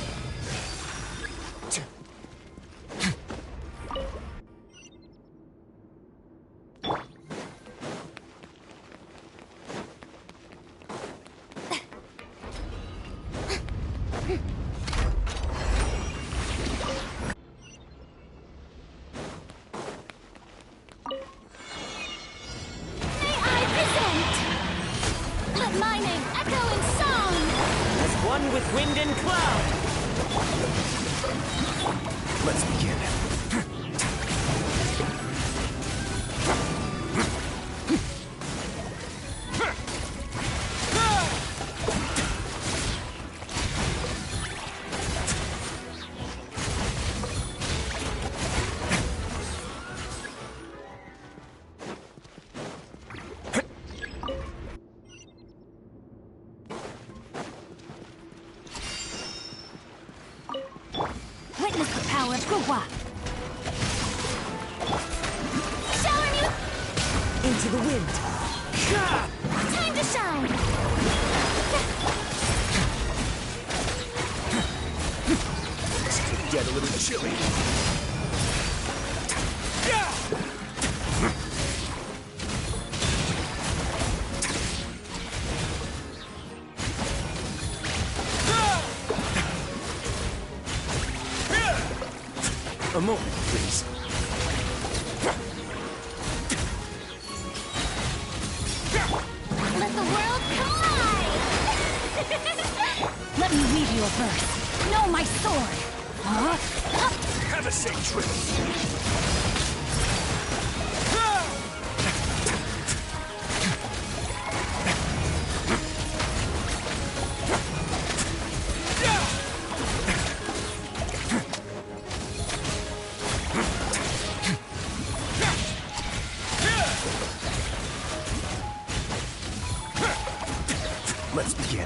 Let my name echo in song! As one with wind and cloud. Let's begin. Witness the power of Guwa! Shower me! Into the wind. Time to shine! This could get a little chilly. A moment, please. Let the world collide! Let me read you a verse. Know my sword! Have a safe trip. Let's begin.